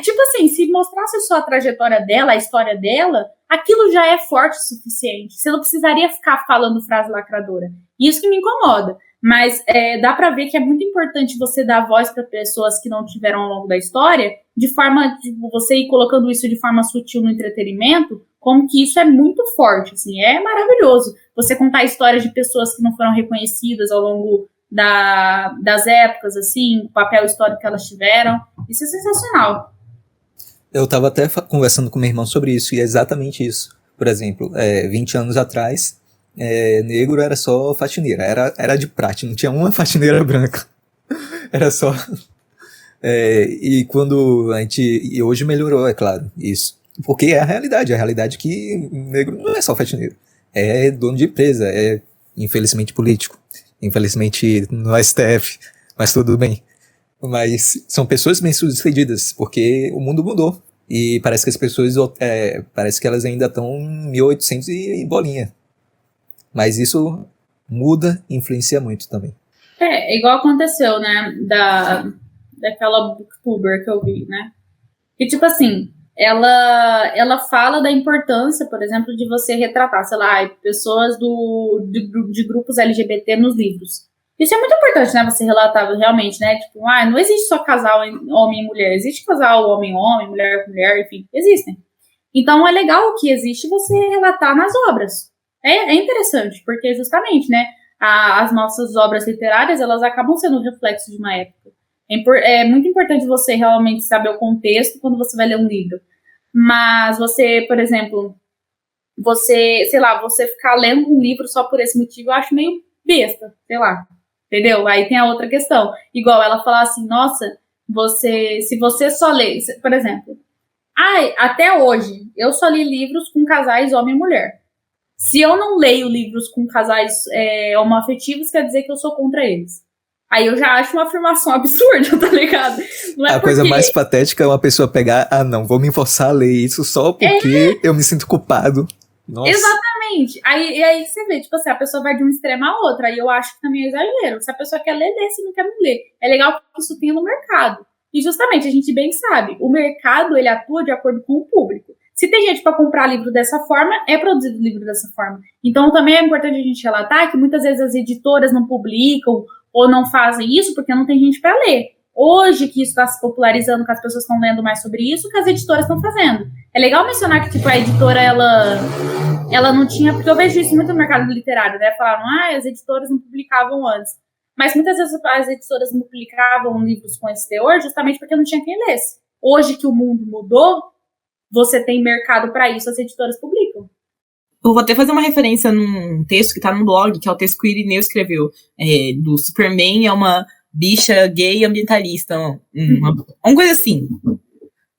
Tipo assim, se mostrasse só a trajetória dela, a história dela, aquilo já é forte o suficiente. Você não precisaria ficar falando frase lacradora. Isso que me incomoda. Mas dá pra ver que é muito importante você dar voz para pessoas que não tiveram ao longo da história, de forma, tipo, você ir colocando isso de forma sutil no entretenimento, como que isso é muito forte, assim, é maravilhoso. Você contar histórias de pessoas que não foram reconhecidas ao longo das épocas, assim, o papel histórico que elas tiveram, isso é sensacional. Eu tava até conversando com meu irmão sobre isso, e é exatamente isso. Por exemplo, 20 anos atrás, negro era só faxineira, era de prate, não tinha uma faxineira branca. Era só... e quando e hoje melhorou, é claro, isso. Porque é a realidade que negro não é só faxineiro. É dono de empresa, é infelizmente político, infelizmente no STF, mas tudo bem. Mas são pessoas bem-sucedidas, porque o mundo mudou. E parece que as pessoas, parece que elas ainda estão em 1800 e bolinha. Mas isso muda e influencia muito também. Igual aconteceu, né, daquela booktuber que eu vi, né? E tipo assim, ela fala da importância, por exemplo, de você retratar, sei lá, pessoas de grupos LGBT nos livros. Isso é muito importante, né, você relatar realmente, né, tipo, não existe só casal homem e mulher, existe casal homem-homem, mulher com mulher, enfim, existem. Então é legal que existe você relatar nas obras. É interessante, porque justamente, né, as nossas obras literárias, elas acabam sendo um reflexo de uma época. É muito importante você realmente saber o contexto quando você vai ler um livro. Mas você, por exemplo, você ficar lendo um livro só por esse motivo, eu acho meio besta, sei lá. Entendeu? Aí tem a outra questão. Igual ela falar assim, nossa, se você só lê, por exemplo, até hoje, eu só li livros com casais homem e mulher. Se eu não leio livros com casais homoafetivos, quer dizer que eu sou contra eles. Aí eu já acho uma afirmação absurda, tá ligado? Não é coisa mais patética é uma pessoa pegar, não, vou me forçar a ler isso só porque eu me sinto culpado. Nossa. Exatamente. Aí você vê, tipo assim, a pessoa vai de um extremo a outro. Aí eu acho que também é exagero. Se a pessoa quer ler, lê. Se não quer, não lê. É legal que isso tenha no mercado. E justamente, a gente bem sabe, o mercado, ele atua de acordo com o público. Se tem gente para comprar livro dessa forma, é produzido livro dessa forma. Então também é importante a gente relatar que muitas vezes as editoras não publicam ou não fazem isso porque não tem gente para ler. Hoje que isso está se popularizando, que as pessoas estão lendo mais sobre isso, que as editoras estão fazendo. É legal mencionar que tipo, a editora, ela não tinha... Porque eu vejo isso muito no mercado literário, né? Falavam, as editoras não publicavam antes. Mas muitas vezes as editoras não publicavam livros com esse teor justamente porque não tinha quem lesse. Hoje que o mundo mudou, você tem mercado para isso, as editoras publicam. Eu vou até fazer uma referência num texto que tá no blog, que é o texto que o Irineu escreveu, do Superman, é uma bicha gay ambientalista, uma coisa assim.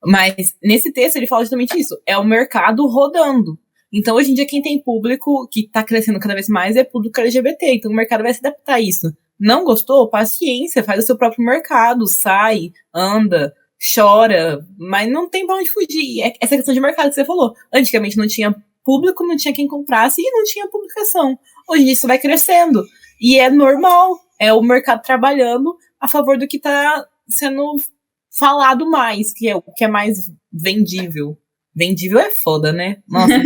Mas nesse texto ele fala justamente isso, é o mercado rodando. Então, hoje em dia, quem tem público que tá crescendo cada vez mais é público LGBT. Então, o mercado vai se adaptar a isso. Não gostou? Paciência, faz o seu próprio mercado, sai, anda, chora, mas não tem pra onde fugir. É essa questão de mercado que você falou. Antigamente não tinha público, não tinha quem comprasse e não tinha publicação. Hoje em dia isso vai crescendo. E é normal, é o mercado trabalhando a favor do que tá sendo falado mais, que é o que é mais vendível. Vendível é foda, né? Nossa, me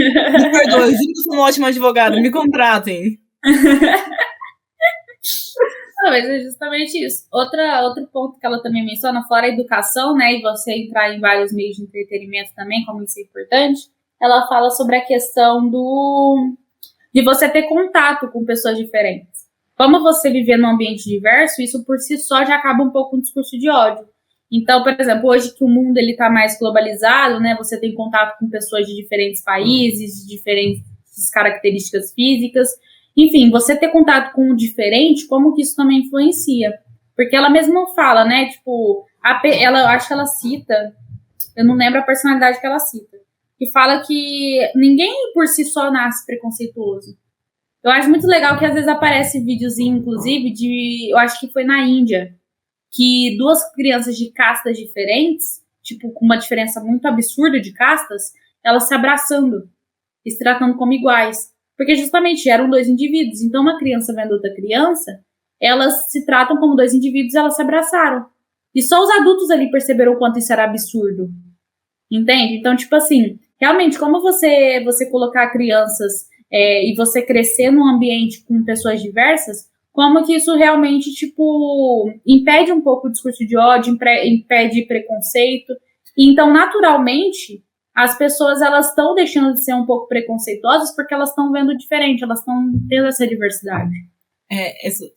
perdoa, eu juro que eu sou um ótimo advogado, me contratem. Não, mas é justamente isso. Outro ponto que ela também menciona, fora a educação, né, e você entrar em vários meios de entretenimento também, como isso é importante, ela fala sobre a questão de você ter contato com pessoas diferentes. Como você viver num ambiente diverso, isso por si só já acaba um pouco com o discurso de ódio. Então, por exemplo, hoje que o mundo está mais globalizado, né, você tem contato com pessoas de diferentes países, de diferentes características físicas. Enfim, você ter contato com o diferente, como que isso também influencia? Porque ela mesma fala, né, tipo, eu acho que ela cita, eu não lembro a personalidade que ela cita, que fala que ninguém por si só nasce preconceituoso. Eu acho muito legal que às vezes aparece videozinho, inclusive, eu acho que foi na Índia, que duas crianças de castas diferentes, tipo, com uma diferença muito absurda de castas, elas se abraçando e se tratando como iguais. Porque justamente eram dois indivíduos. Então, uma criança vendo outra criança, elas se tratam como dois indivíduos e elas se abraçaram. E só os adultos ali perceberam o quanto isso era absurdo. Entende? Então, tipo assim, realmente, como você colocar crianças e você crescer num ambiente com pessoas diversas, como que isso realmente, tipo, impede um pouco o discurso de ódio, impede preconceito. E então, naturalmente, as pessoas, elas estão deixando de ser um pouco preconceituosas porque elas estão vendo diferente, elas estão tendo essa diversidade.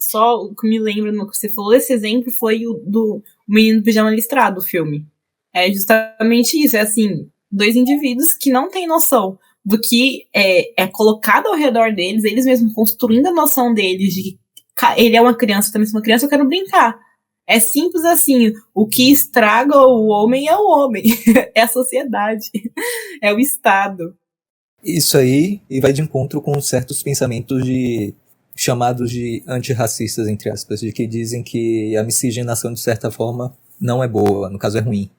Só o que me lembra no que você falou, esse exemplo foi o do Menino do Pijama Listrado, o filme. É justamente isso, é assim, dois indivíduos que não têm noção do que é colocado ao redor deles, eles mesmos construindo a noção deles de que ele é uma criança, eu também sou uma criança, eu quero brincar. É simples assim, o que estraga o homem é o homem, é a sociedade, é o Estado. Isso aí e vai de encontro com certos pensamentos chamados de antirracistas, entre aspas, de que dizem que a miscigenação, de certa forma, não é boa, no caso é ruim.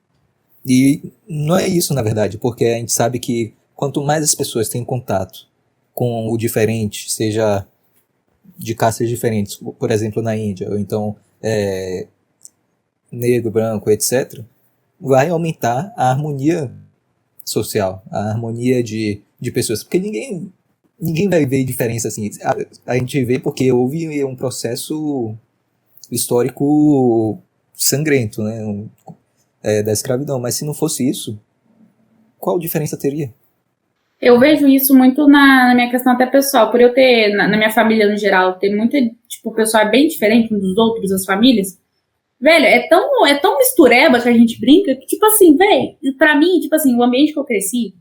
E não é isso, na verdade, porque a gente sabe que quanto mais as pessoas têm contato com o diferente, seja de castas diferentes, por exemplo, na Índia, ou então negro, branco, etc., vai aumentar a harmonia social, a harmonia de pessoas, porque ninguém vai ver diferença assim. A gente vê porque houve um processo histórico sangrento, né, da escravidão, mas se não fosse isso, qual diferença teria? Eu vejo isso muito na minha questão até pessoal, por eu ter, na minha família no geral, ter muita, tipo, o pessoal é bem diferente uns dos outros, as famílias. Velho, é tão mistureba que a gente brinca que, tipo assim, velho, pra mim, tipo assim, o ambiente que eu cresci,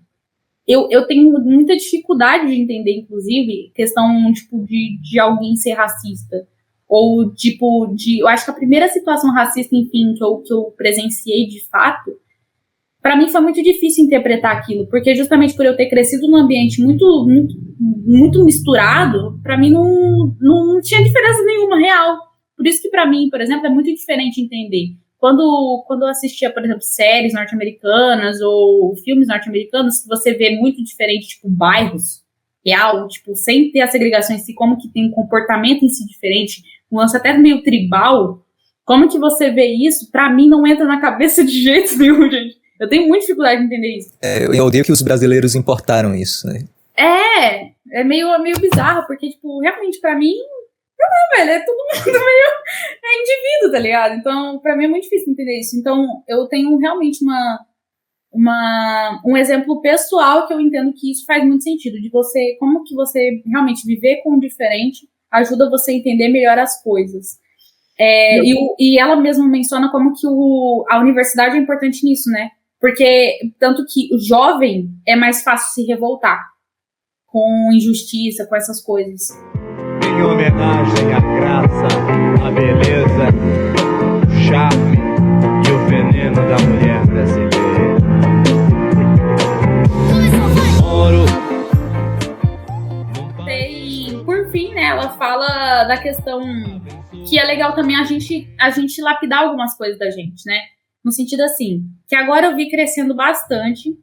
eu tenho muita dificuldade de entender, inclusive, questão, tipo, de alguém ser racista. Ou, tipo, eu acho que a primeira situação racista, enfim, que eu presenciei de fato, pra mim foi muito difícil interpretar aquilo, porque justamente por eu ter crescido num ambiente muito, muito, muito misturado, pra mim não tinha diferença nenhuma real. Por isso que pra mim, por exemplo, é muito diferente entender. Quando eu assistia, por exemplo, séries norte-americanas ou filmes norte-americanos, que você vê muito diferente, tipo, bairros, real, tipo, sem ter a segregação em si, como que tem um comportamento em si diferente, um lance até meio tribal, como que você vê isso, pra mim não entra na cabeça de jeito nenhum, gente. Eu tenho muita dificuldade de entender isso. Eu odeio que os brasileiros importaram isso, né? É meio bizarro, porque, tipo, realmente, pra mim, não, velho, é todo mundo meio indivíduo, tá ligado? Então, pra mim é muito difícil entender isso. Então, eu tenho realmente um exemplo pessoal que eu entendo que isso faz muito sentido, de você, como que você realmente viver com o diferente ajuda você a entender melhor as coisas. E ela mesma menciona como que a universidade é importante nisso, né? Porque, tanto que o jovem é mais fácil se revoltar com injustiça, com essas coisas. Em homenagem à graça, à beleza, o charme e o veneno da mulher brasileira. Moro da questão que é legal também a gente lapidar algumas coisas da gente, né? No sentido assim, que agora eu vi crescendo bastante.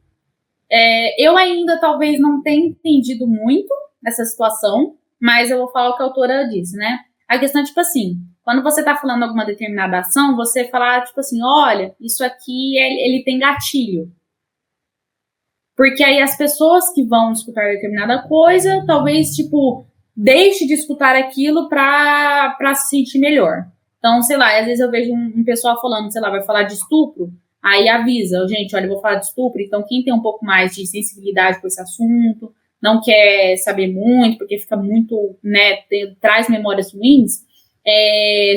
Eu ainda talvez não tenha entendido muito essa situação, mas eu vou falar o que a autora disse, né? A questão é, tipo assim, quando você tá falando alguma determinada ação, você falar, tipo assim, olha, isso aqui, ele tem gatilho. Porque aí as pessoas que vão escutar determinada coisa, talvez, tipo, deixe de escutar aquilo pra se sentir melhor. Então, sei lá, às vezes eu vejo um pessoal falando, sei lá, vai falar de estupro, aí avisa, gente, olha, eu vou falar de estupro, então quem tem um pouco mais de sensibilidade com esse assunto, não quer saber muito, porque fica muito, né, traz memórias ruins,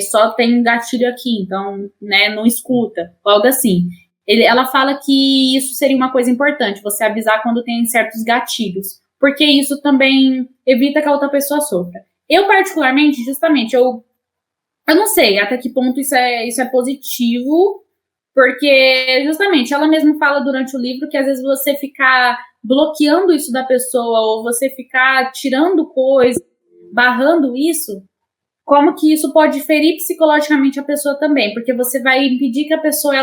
só tem um gatilho aqui, então, né, não escuta, algo assim. Ela fala que isso seria uma coisa importante, você avisar quando tem certos gatilhos, porque isso também evita que a outra pessoa sofra. Eu, particularmente, justamente, eu não sei até que ponto isso é positivo, porque, justamente, ela mesma fala durante o livro que às vezes você ficar bloqueando isso da pessoa, ou você ficar tirando coisa, barrando isso, como que isso pode ferir psicologicamente a pessoa também, porque você vai impedir que a pessoa,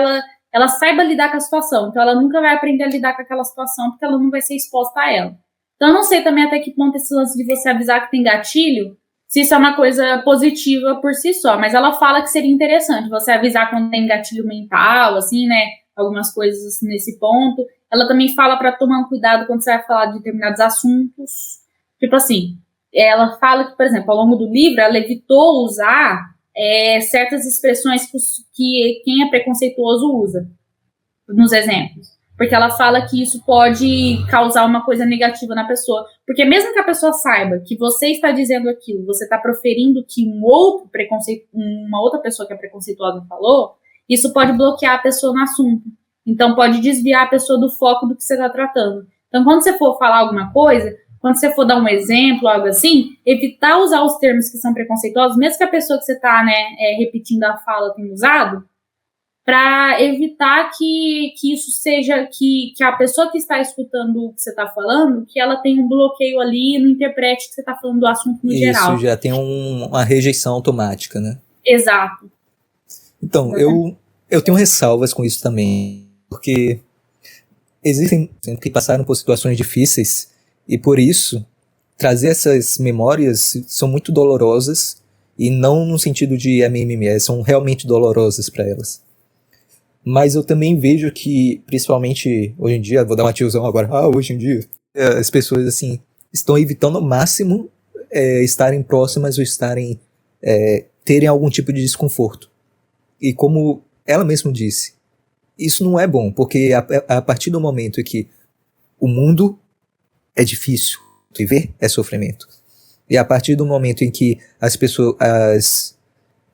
ela saiba lidar com a situação, então ela nunca vai aprender a lidar com aquela situação, porque ela não vai ser exposta a ela. Então eu não sei também até que ponto esse lance de você avisar que tem gatilho, se isso é uma coisa positiva por si só, mas ela fala que seria interessante você avisar quando tem gatilho mental, assim, né, algumas coisas assim, nesse ponto. Ela também fala para tomar um cuidado quando você vai falar de determinados assuntos, tipo assim, ela fala que, por exemplo, ao longo do livro, ela evitou usar certas expressões que quem é preconceituoso usa nos exemplos. Porque ela fala que isso pode causar uma coisa negativa na pessoa. Porque mesmo que a pessoa saiba que você está dizendo aquilo, você está proferindo que uma outra pessoa que é preconceituosa falou, isso pode bloquear a pessoa no assunto. Então pode desviar a pessoa do foco do que você está tratando. Então quando você for falar alguma coisa, quando você for dar um exemplo, algo assim, evitar usar os termos que são preconceituosos, mesmo que a pessoa que você está repetindo a fala tenha usado, para evitar que isso seja, que a pessoa que está escutando o que você está falando, que ela tenha um bloqueio ali e não interprete que você está falando do assunto no geral. Isso já tem uma rejeição automática, né? Exato. Então, eu tenho ressalvas com isso também, porque existem que passaram por situações difíceis e por isso trazer essas memórias são muito dolorosas e não no sentido de mimimi, são realmente dolorosas para elas. Mas eu também vejo que, principalmente hoje em dia, vou dar uma tiozão agora, hoje em dia, as pessoas assim estão evitando ao máximo estarem próximas ou terem algum tipo de desconforto. E como ela mesma disse, isso não é bom, porque a partir do momento em que o mundo é difícil, viver é sofrimento. E a partir do momento em que as pessoas,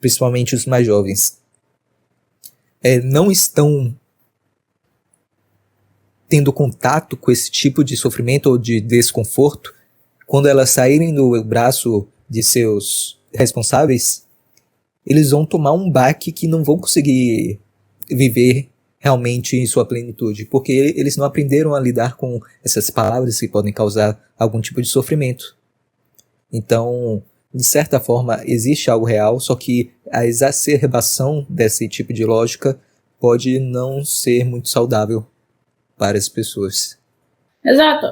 principalmente os mais jovens, não estão tendo contato com esse tipo de sofrimento ou de desconforto, quando elas saírem do braço de seus responsáveis, eles vão tomar um baque que não vão conseguir viver realmente em sua plenitude, porque eles não aprenderam a lidar com essas palavras que podem causar algum tipo de sofrimento. Então, de certa forma, existe algo real, só que a exacerbação desse tipo de lógica pode não ser muito saudável para as pessoas. Exato.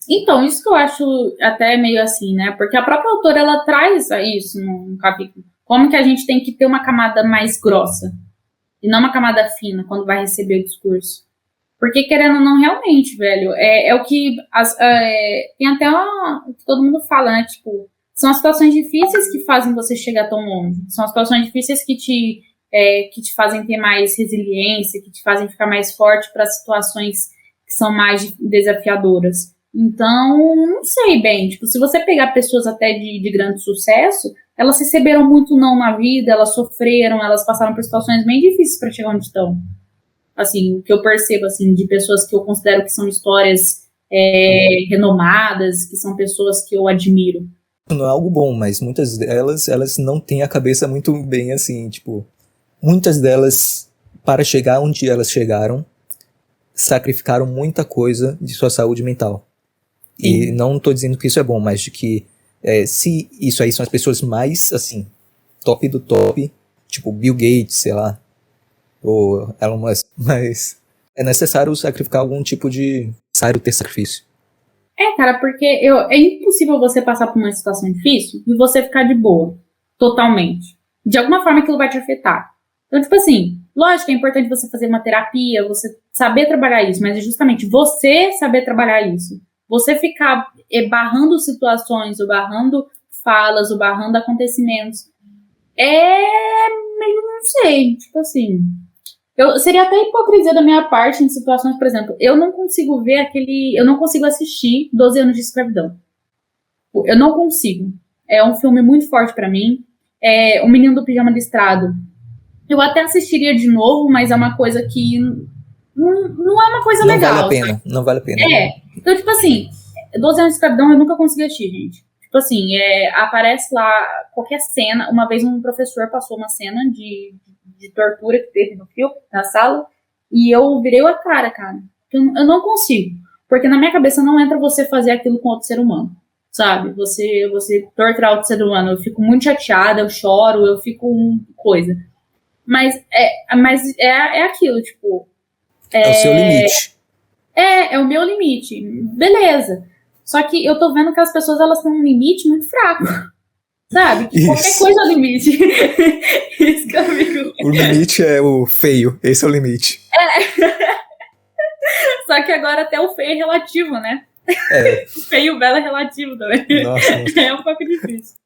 Então, isso que eu acho até meio assim, né? Porque a própria autora, ela traz isso no capítulo. Como que a gente tem que ter uma camada mais grossa e não uma camada fina quando vai receber o discurso. Porque, querendo ou não, realmente, velho, é o que tem até o que todo mundo fala, né? Tipo, são as situações difíceis que fazem você chegar tão longe. São as situações difíceis que te fazem ter mais resiliência, que te fazem ficar mais forte para situações que são mais desafiadoras. Então, não sei bem. Tipo, se você pegar pessoas até de grande sucesso, elas receberam muito não na vida, elas sofreram, elas passaram por situações bem difíceis para chegar onde estão. Assim, o que eu percebo, assim, de pessoas que eu considero que são histórias renomadas, que são pessoas que eu admiro. Não é algo bom, mas muitas delas, elas não têm a cabeça muito bem, assim, tipo, muitas delas, para chegar onde elas chegaram, sacrificaram muita coisa de sua saúde mental. Sim. E não estou dizendo que isso é bom, mas de que se isso aí são as pessoas mais, assim, top do top, tipo Bill Gates, sei lá, ou Elon Musk, mas é necessário sacrificar algum tipo de... necessário ter sacrifício. Cara, porque é impossível você passar por uma situação difícil e você ficar de boa, totalmente. De alguma forma aquilo vai te afetar. Então, tipo assim, lógico que é importante você fazer uma terapia, você saber trabalhar isso, mas é justamente você saber trabalhar isso. Você ficar barrando situações, ou barrando falas, ou barrando acontecimentos, meio, não sei, tipo assim... seria até hipocrisia da minha parte em situações, por exemplo, eu não consigo assistir 12 anos de escravidão. Eu não consigo. É um filme muito forte pra mim. O Menino do Pijama Listrado. Eu até assistiria de novo, mas é uma coisa que não é uma coisa legal. Não vale a pena, não vale a pena. Então, tipo assim, 12 anos de escravidão eu nunca consegui assistir, gente. Tipo assim, aparece lá qualquer cena. Uma vez um professor passou uma cena de tortura que teve no filme, na sala, e eu virei a cara. Eu não consigo. Porque na minha cabeça não entra você fazer aquilo com outro ser humano. Sabe? Você torturar outro ser humano. Eu fico muito chateada, eu choro, eu fico coisa. Mas é aquilo, tipo... É o seu limite. É o meu limite. Beleza. Só que eu tô vendo que as pessoas, elas têm um limite muito fraco. Sabe? Que qualquer coisa é o limite. Isso que eu fico... O limite é o feio. Esse é o limite. Só que agora até o feio é relativo, né? O feio e o belo é relativo também. Nossa. É um pouco difícil.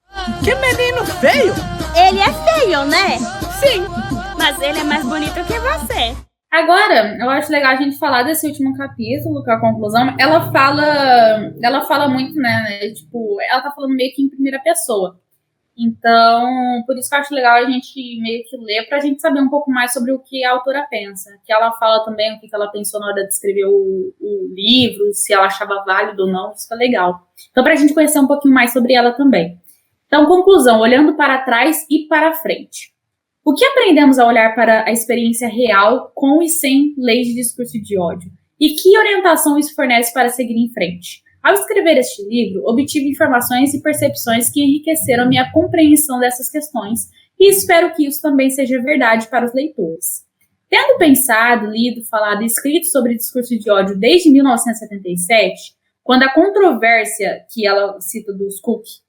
Que menino feio! Ele é feio, né? Sim. Mas ele é mais bonito que você. Agora, eu acho legal a gente falar desse último capítulo, que é a conclusão. Ela fala muito, né? Tipo, ela tá falando meio que em primeira pessoa. Então, por isso que eu acho legal a gente meio que ler pra gente saber um pouco mais sobre o que a autora pensa. Que ela fala também o que ela pensou na hora de escrever o livro, se ela achava válido ou não, isso é legal. Então, pra gente conhecer um pouquinho mais sobre ela também. Então, conclusão, olhando para trás e para frente. O que aprendemos a olhar para a experiência real com e sem leis de discurso de ódio? E que orientação isso fornece para seguir em frente? Ao escrever este livro, obtive informações e percepções que enriqueceram minha compreensão dessas questões e espero que isso também seja verdade para os leitores. Tendo pensado, lido, falado e escrito sobre discurso de ódio desde 1977, quando a controvérsia que ela cita dos cookies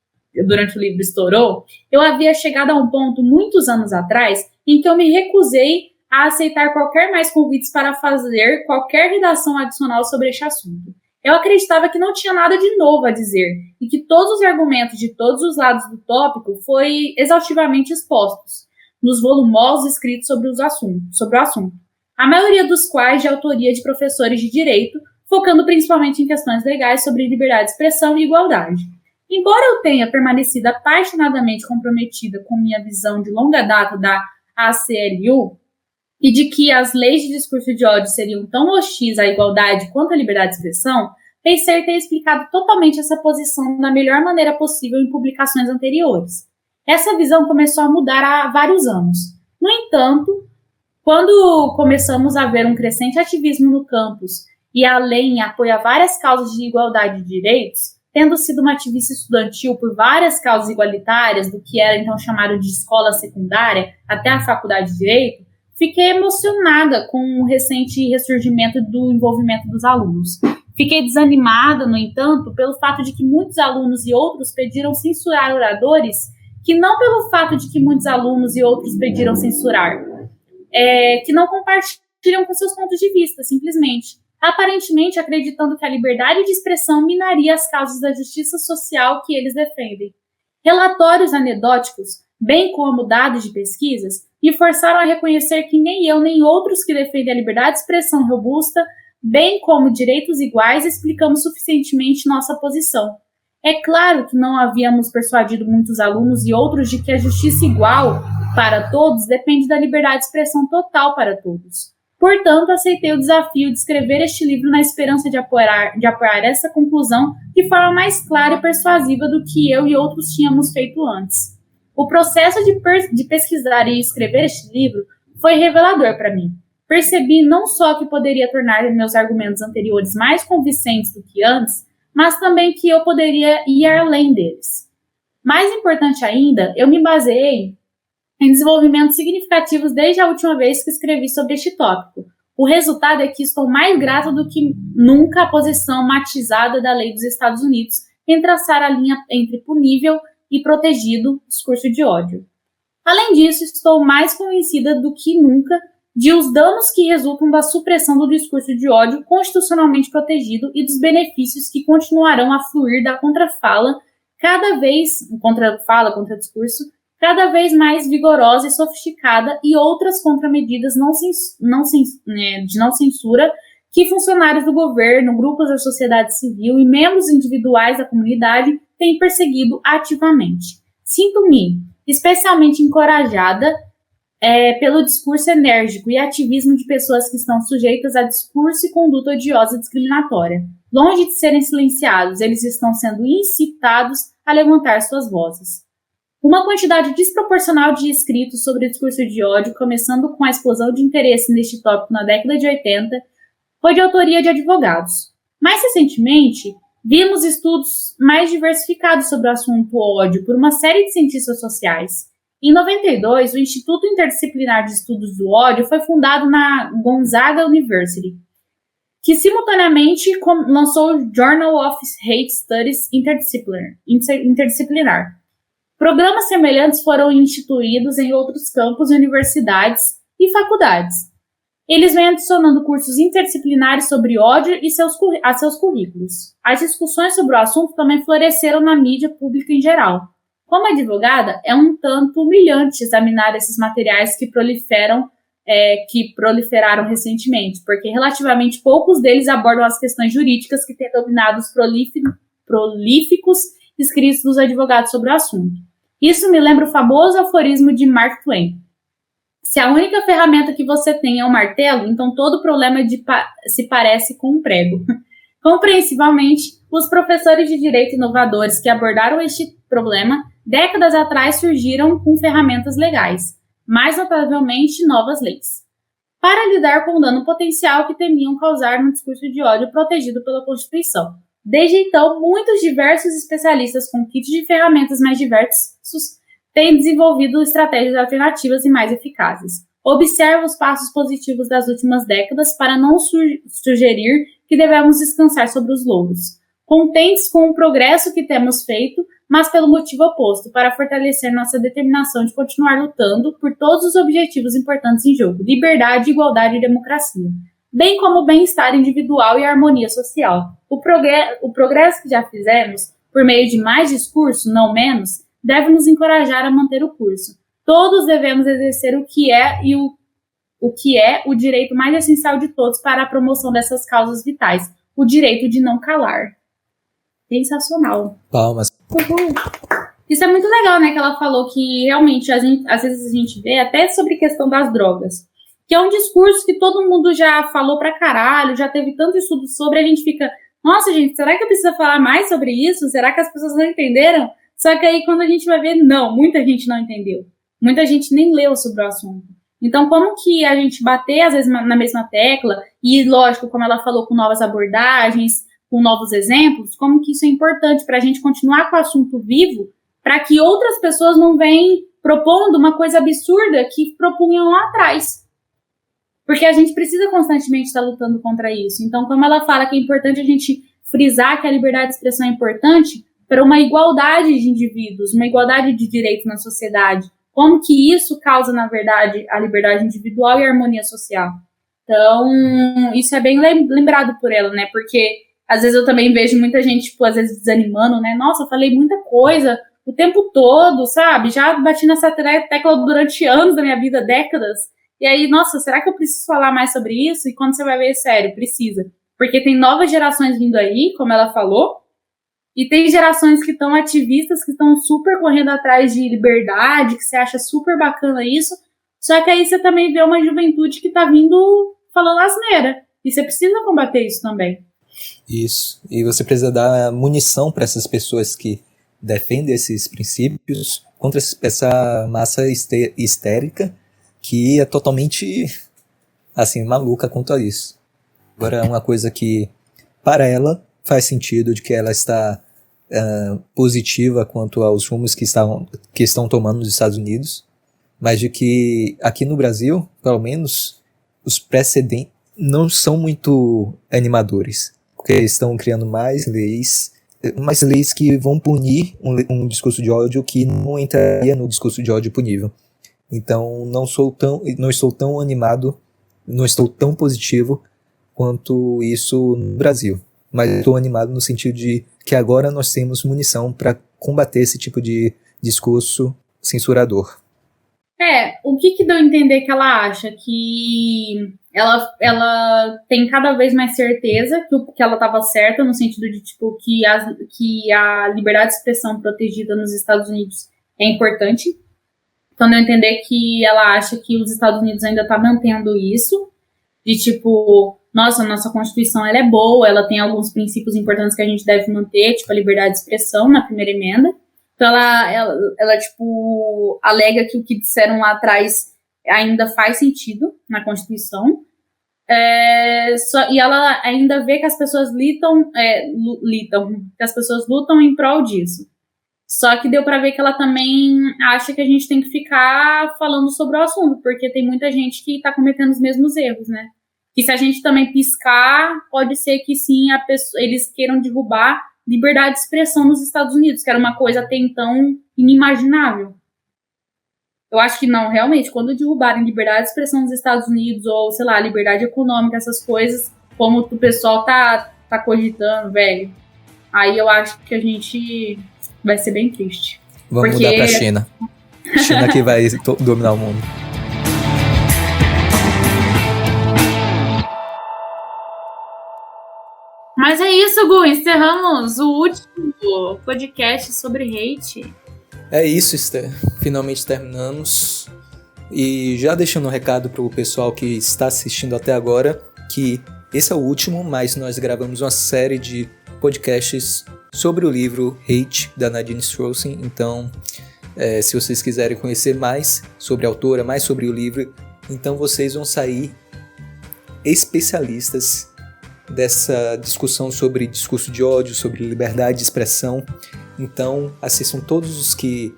durante o livro estourou, eu havia chegado a um ponto, muitos anos atrás, em que eu me recusei a aceitar qualquer mais convites para fazer qualquer redação adicional sobre este assunto. Eu acreditava que não tinha nada de novo a dizer e que todos os argumentos de todos os lados do tópico foram exaustivamente expostos nos volumosos escritos sobre o assunto, a maioria dos quais de autoria de professores de direito, focando principalmente em questões legais sobre liberdade de expressão e igualdade. Embora eu tenha permanecido apaixonadamente comprometida com minha visão de longa data da ACLU e de que as leis de discurso de ódio seriam tão hostis à igualdade quanto à liberdade de expressão, pensei ter explicado totalmente essa posição da melhor maneira possível em publicações anteriores. Essa visão começou a mudar há vários anos. No entanto, quando começamos a ver um crescente ativismo no campus e a lei em apoio a várias causas de igualdade de direitos, tendo sido uma ativista estudantil por várias causas igualitárias, do que era então chamado de escola secundária até a faculdade de Direito, fiquei emocionada com o recente ressurgimento do envolvimento dos alunos. Fiquei desanimada, no entanto, pelo fato de que muitos alunos e outros pediram censurar oradores, que não pelo fato de que muitos alunos e outros pediram censurar, que não compartilham com seus pontos de vista, simplesmente. Aparentemente acreditando que a liberdade de expressão minaria as causas da justiça social que eles defendem. Relatórios anedóticos, bem como dados de pesquisas, me forçaram a reconhecer que nem eu nem outros que defendem a liberdade de expressão robusta, bem como direitos iguais, explicamos suficientemente nossa posição. É claro que não havíamos persuadido muitos alunos e outros de que a justiça igual para todos depende da liberdade de expressão total para todos. Portanto, aceitei o desafio de escrever este livro na esperança de apoiar essa conclusão de forma mais clara e persuasiva do que eu e outros tínhamos feito antes. O processo de pesquisar e escrever este livro foi revelador para mim. Percebi não só que poderia tornar meus argumentos anteriores mais convincentes do que antes, mas também que eu poderia ir além deles. Mais importante ainda, eu me baseei em desenvolvimentos significativos desde a última vez que escrevi sobre este tópico. O resultado é que estou mais grata do que nunca à posição matizada da lei dos Estados Unidos em traçar a linha entre punível e protegido discurso de ódio. Além disso, estou mais convencida do que nunca de os danos que resultam da supressão do discurso de ódio constitucionalmente protegido e dos benefícios que continuarão a fluir da contrafala contra discurso, cada vez mais vigorosa e sofisticada e outras contramedidas de não censura que funcionários do governo, grupos da sociedade civil e membros individuais da comunidade têm perseguido ativamente. Sinto-me especialmente encorajada pelo discurso enérgico e ativismo de pessoas que estão sujeitas a discurso e conduta odiosa e discriminatória. Longe de serem silenciados, eles estão sendo incitados a levantar suas vozes. Uma quantidade desproporcional de escritos sobre o discurso de ódio, começando com a explosão de interesse neste tópico na década de 80, foi de autoria de advogados. Mais recentemente, vimos estudos mais diversificados sobre o assunto ódio por uma série de cientistas sociais. Em 92, o Instituto Interdisciplinar de Estudos do Ódio foi fundado na Gonzaga University, que simultaneamente lançou o Journal of Hate Studies Interdisciplinar. Programas semelhantes foram instituídos em outros campos, universidades e faculdades. Eles vêm adicionando cursos interdisciplinares sobre ódio a seus currículos. As discussões sobre o assunto também floresceram na mídia pública em geral. Como advogada, é um tanto humilhante examinar esses materiais que proliferaram recentemente, porque relativamente poucos deles abordam as questões jurídicas que têm dominado os prolíficos escritos dos advogados sobre o assunto. Isso me lembra o famoso aforismo de Mark Twain. Se a única ferramenta que você tem é um martelo, então todo problema se parece com um prego. Compreensivelmente, os professores de direito inovadores que abordaram este problema décadas atrás surgiram com ferramentas legais, mais notavelmente novas leis, para lidar com o dano potencial que temiam causar no discurso de ódio protegido pela Constituição. Desde então, muitos diversos especialistas com kits de ferramentas mais diversos têm desenvolvido estratégias alternativas e mais eficazes. Observa os passos positivos das últimas décadas para não sugerir que devemos descansar sobre os louros. Contentes com o progresso que temos feito, mas pelo motivo oposto, para fortalecer nossa determinação de continuar lutando por todos os objetivos importantes em jogo: liberdade, igualdade e democracia, bem como o bem-estar individual e a harmonia social. O progresso que já fizemos, por meio de mais discurso, não menos, deve nos encorajar a manter o curso. Todos devemos exercer o que é o direito mais essencial de todos para a promoção dessas causas vitais: o direito de não calar. Sensacional. Palmas. Uhum. Isso é muito legal, né? Que ela falou que realmente, às vezes a gente vê até sobre questão das drogas, que é um discurso que todo mundo já falou pra caralho, já teve tanto estudo sobre, a gente fica, nossa, gente, será que eu preciso falar mais sobre isso? Será que as pessoas não entenderam? Só que aí quando a gente vai ver, não, muita gente não entendeu. Muita gente nem leu sobre o assunto. Então, como que a gente bater, às vezes, na mesma tecla, e lógico, como ela falou, com novas abordagens, com novos exemplos, como que isso é importante para a gente continuar com o assunto vivo, para que outras pessoas não venham propondo uma coisa absurda que propunham lá atrás. Porque a gente precisa constantemente estar lutando contra isso. Então, como ela fala que é importante a gente frisar que a liberdade de expressão é importante para uma igualdade de indivíduos, uma igualdade de direitos na sociedade, como que isso causa, na verdade, a liberdade individual e a harmonia social. Então, isso é bem lembrado por ela, né? Porque às vezes eu também vejo muita gente, tipo, às vezes desanimando, né? Nossa, eu falei muita coisa o tempo todo, sabe? Já bati nessa tecla durante anos da minha vida, décadas. E aí, nossa, será que eu preciso falar mais sobre isso? E quando você vai ver, sério, precisa. Porque tem novas gerações vindo aí, como ela falou, e tem gerações que estão ativistas, que estão super correndo atrás de liberdade, que você acha super bacana isso. Só que aí você também vê uma juventude que tá vindo falando asneira. E você precisa combater isso também. Isso. E você precisa dar munição para essas pessoas que defendem esses princípios contra essa massa histérica que é totalmente, assim, maluca quanto a isso. Agora, uma coisa que, para ela, faz sentido de que ela está positiva quanto aos rumos que estão tomando nos Estados Unidos, mas de que aqui no Brasil, pelo menos, os precedentes não são muito animadores, porque eles estão criando mais leis que vão punir um discurso de ódio que não entraria no discurso de ódio punível. Então não estou tão animado, não estou tão positivo quanto isso no Brasil. Mas estou animado no sentido de que agora nós temos munição para combater esse tipo de discurso censurador. O que deu a entender que ela acha? Que ela tem cada vez mais certeza que ela estava certa, no sentido de tipo, que a liberdade de expressão protegida nos Estados Unidos é importante. Então, deu a entender que ela acha que os Estados Unidos ainda está mantendo isso, de tipo, nossa Constituição ela é boa, ela tem alguns princípios importantes que a gente deve manter, tipo a liberdade de expressão na primeira emenda. Então, ela tipo, alega que o que disseram lá atrás ainda faz sentido na Constituição. E ela ainda vê que as pessoas que as pessoas lutam em prol disso. Só que deu pra ver que ela também acha que a gente tem que ficar falando sobre o assunto, porque tem muita gente que tá cometendo os mesmos erros, né? E se a gente também piscar, pode ser que sim, eles queiram derrubar liberdade de expressão nos Estados Unidos, que era uma coisa até então inimaginável. Eu acho que não, realmente, quando derrubarem liberdade de expressão nos Estados Unidos, ou, sei lá, liberdade econômica, essas coisas, como o pessoal tá cogitando, velho, aí eu acho que a gente vai ser bem triste. Vamos mudar pra China. China que vai dominar o mundo. Mas é isso, Gu, encerramos o último podcast sobre hate. É isso, Esther. Finalmente terminamos. E já deixando um recado pro pessoal que está assistindo até agora, que esse é o último, mas nós gravamos uma série de podcasts sobre o livro Hate, da Nadine Strossen. Então, se vocês quiserem conhecer mais sobre a autora, mais sobre o livro, então vocês vão sair especialistas dessa discussão sobre discurso de ódio, sobre liberdade de expressão. Então, assistam todos os que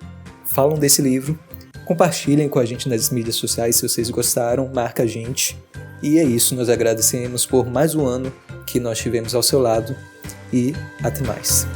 falam desse livro, compartilhem com a gente nas mídias sociais se vocês gostaram, marca a gente. E é isso, nós agradecemos por mais um ano que nós tivemos ao seu lado e até mais.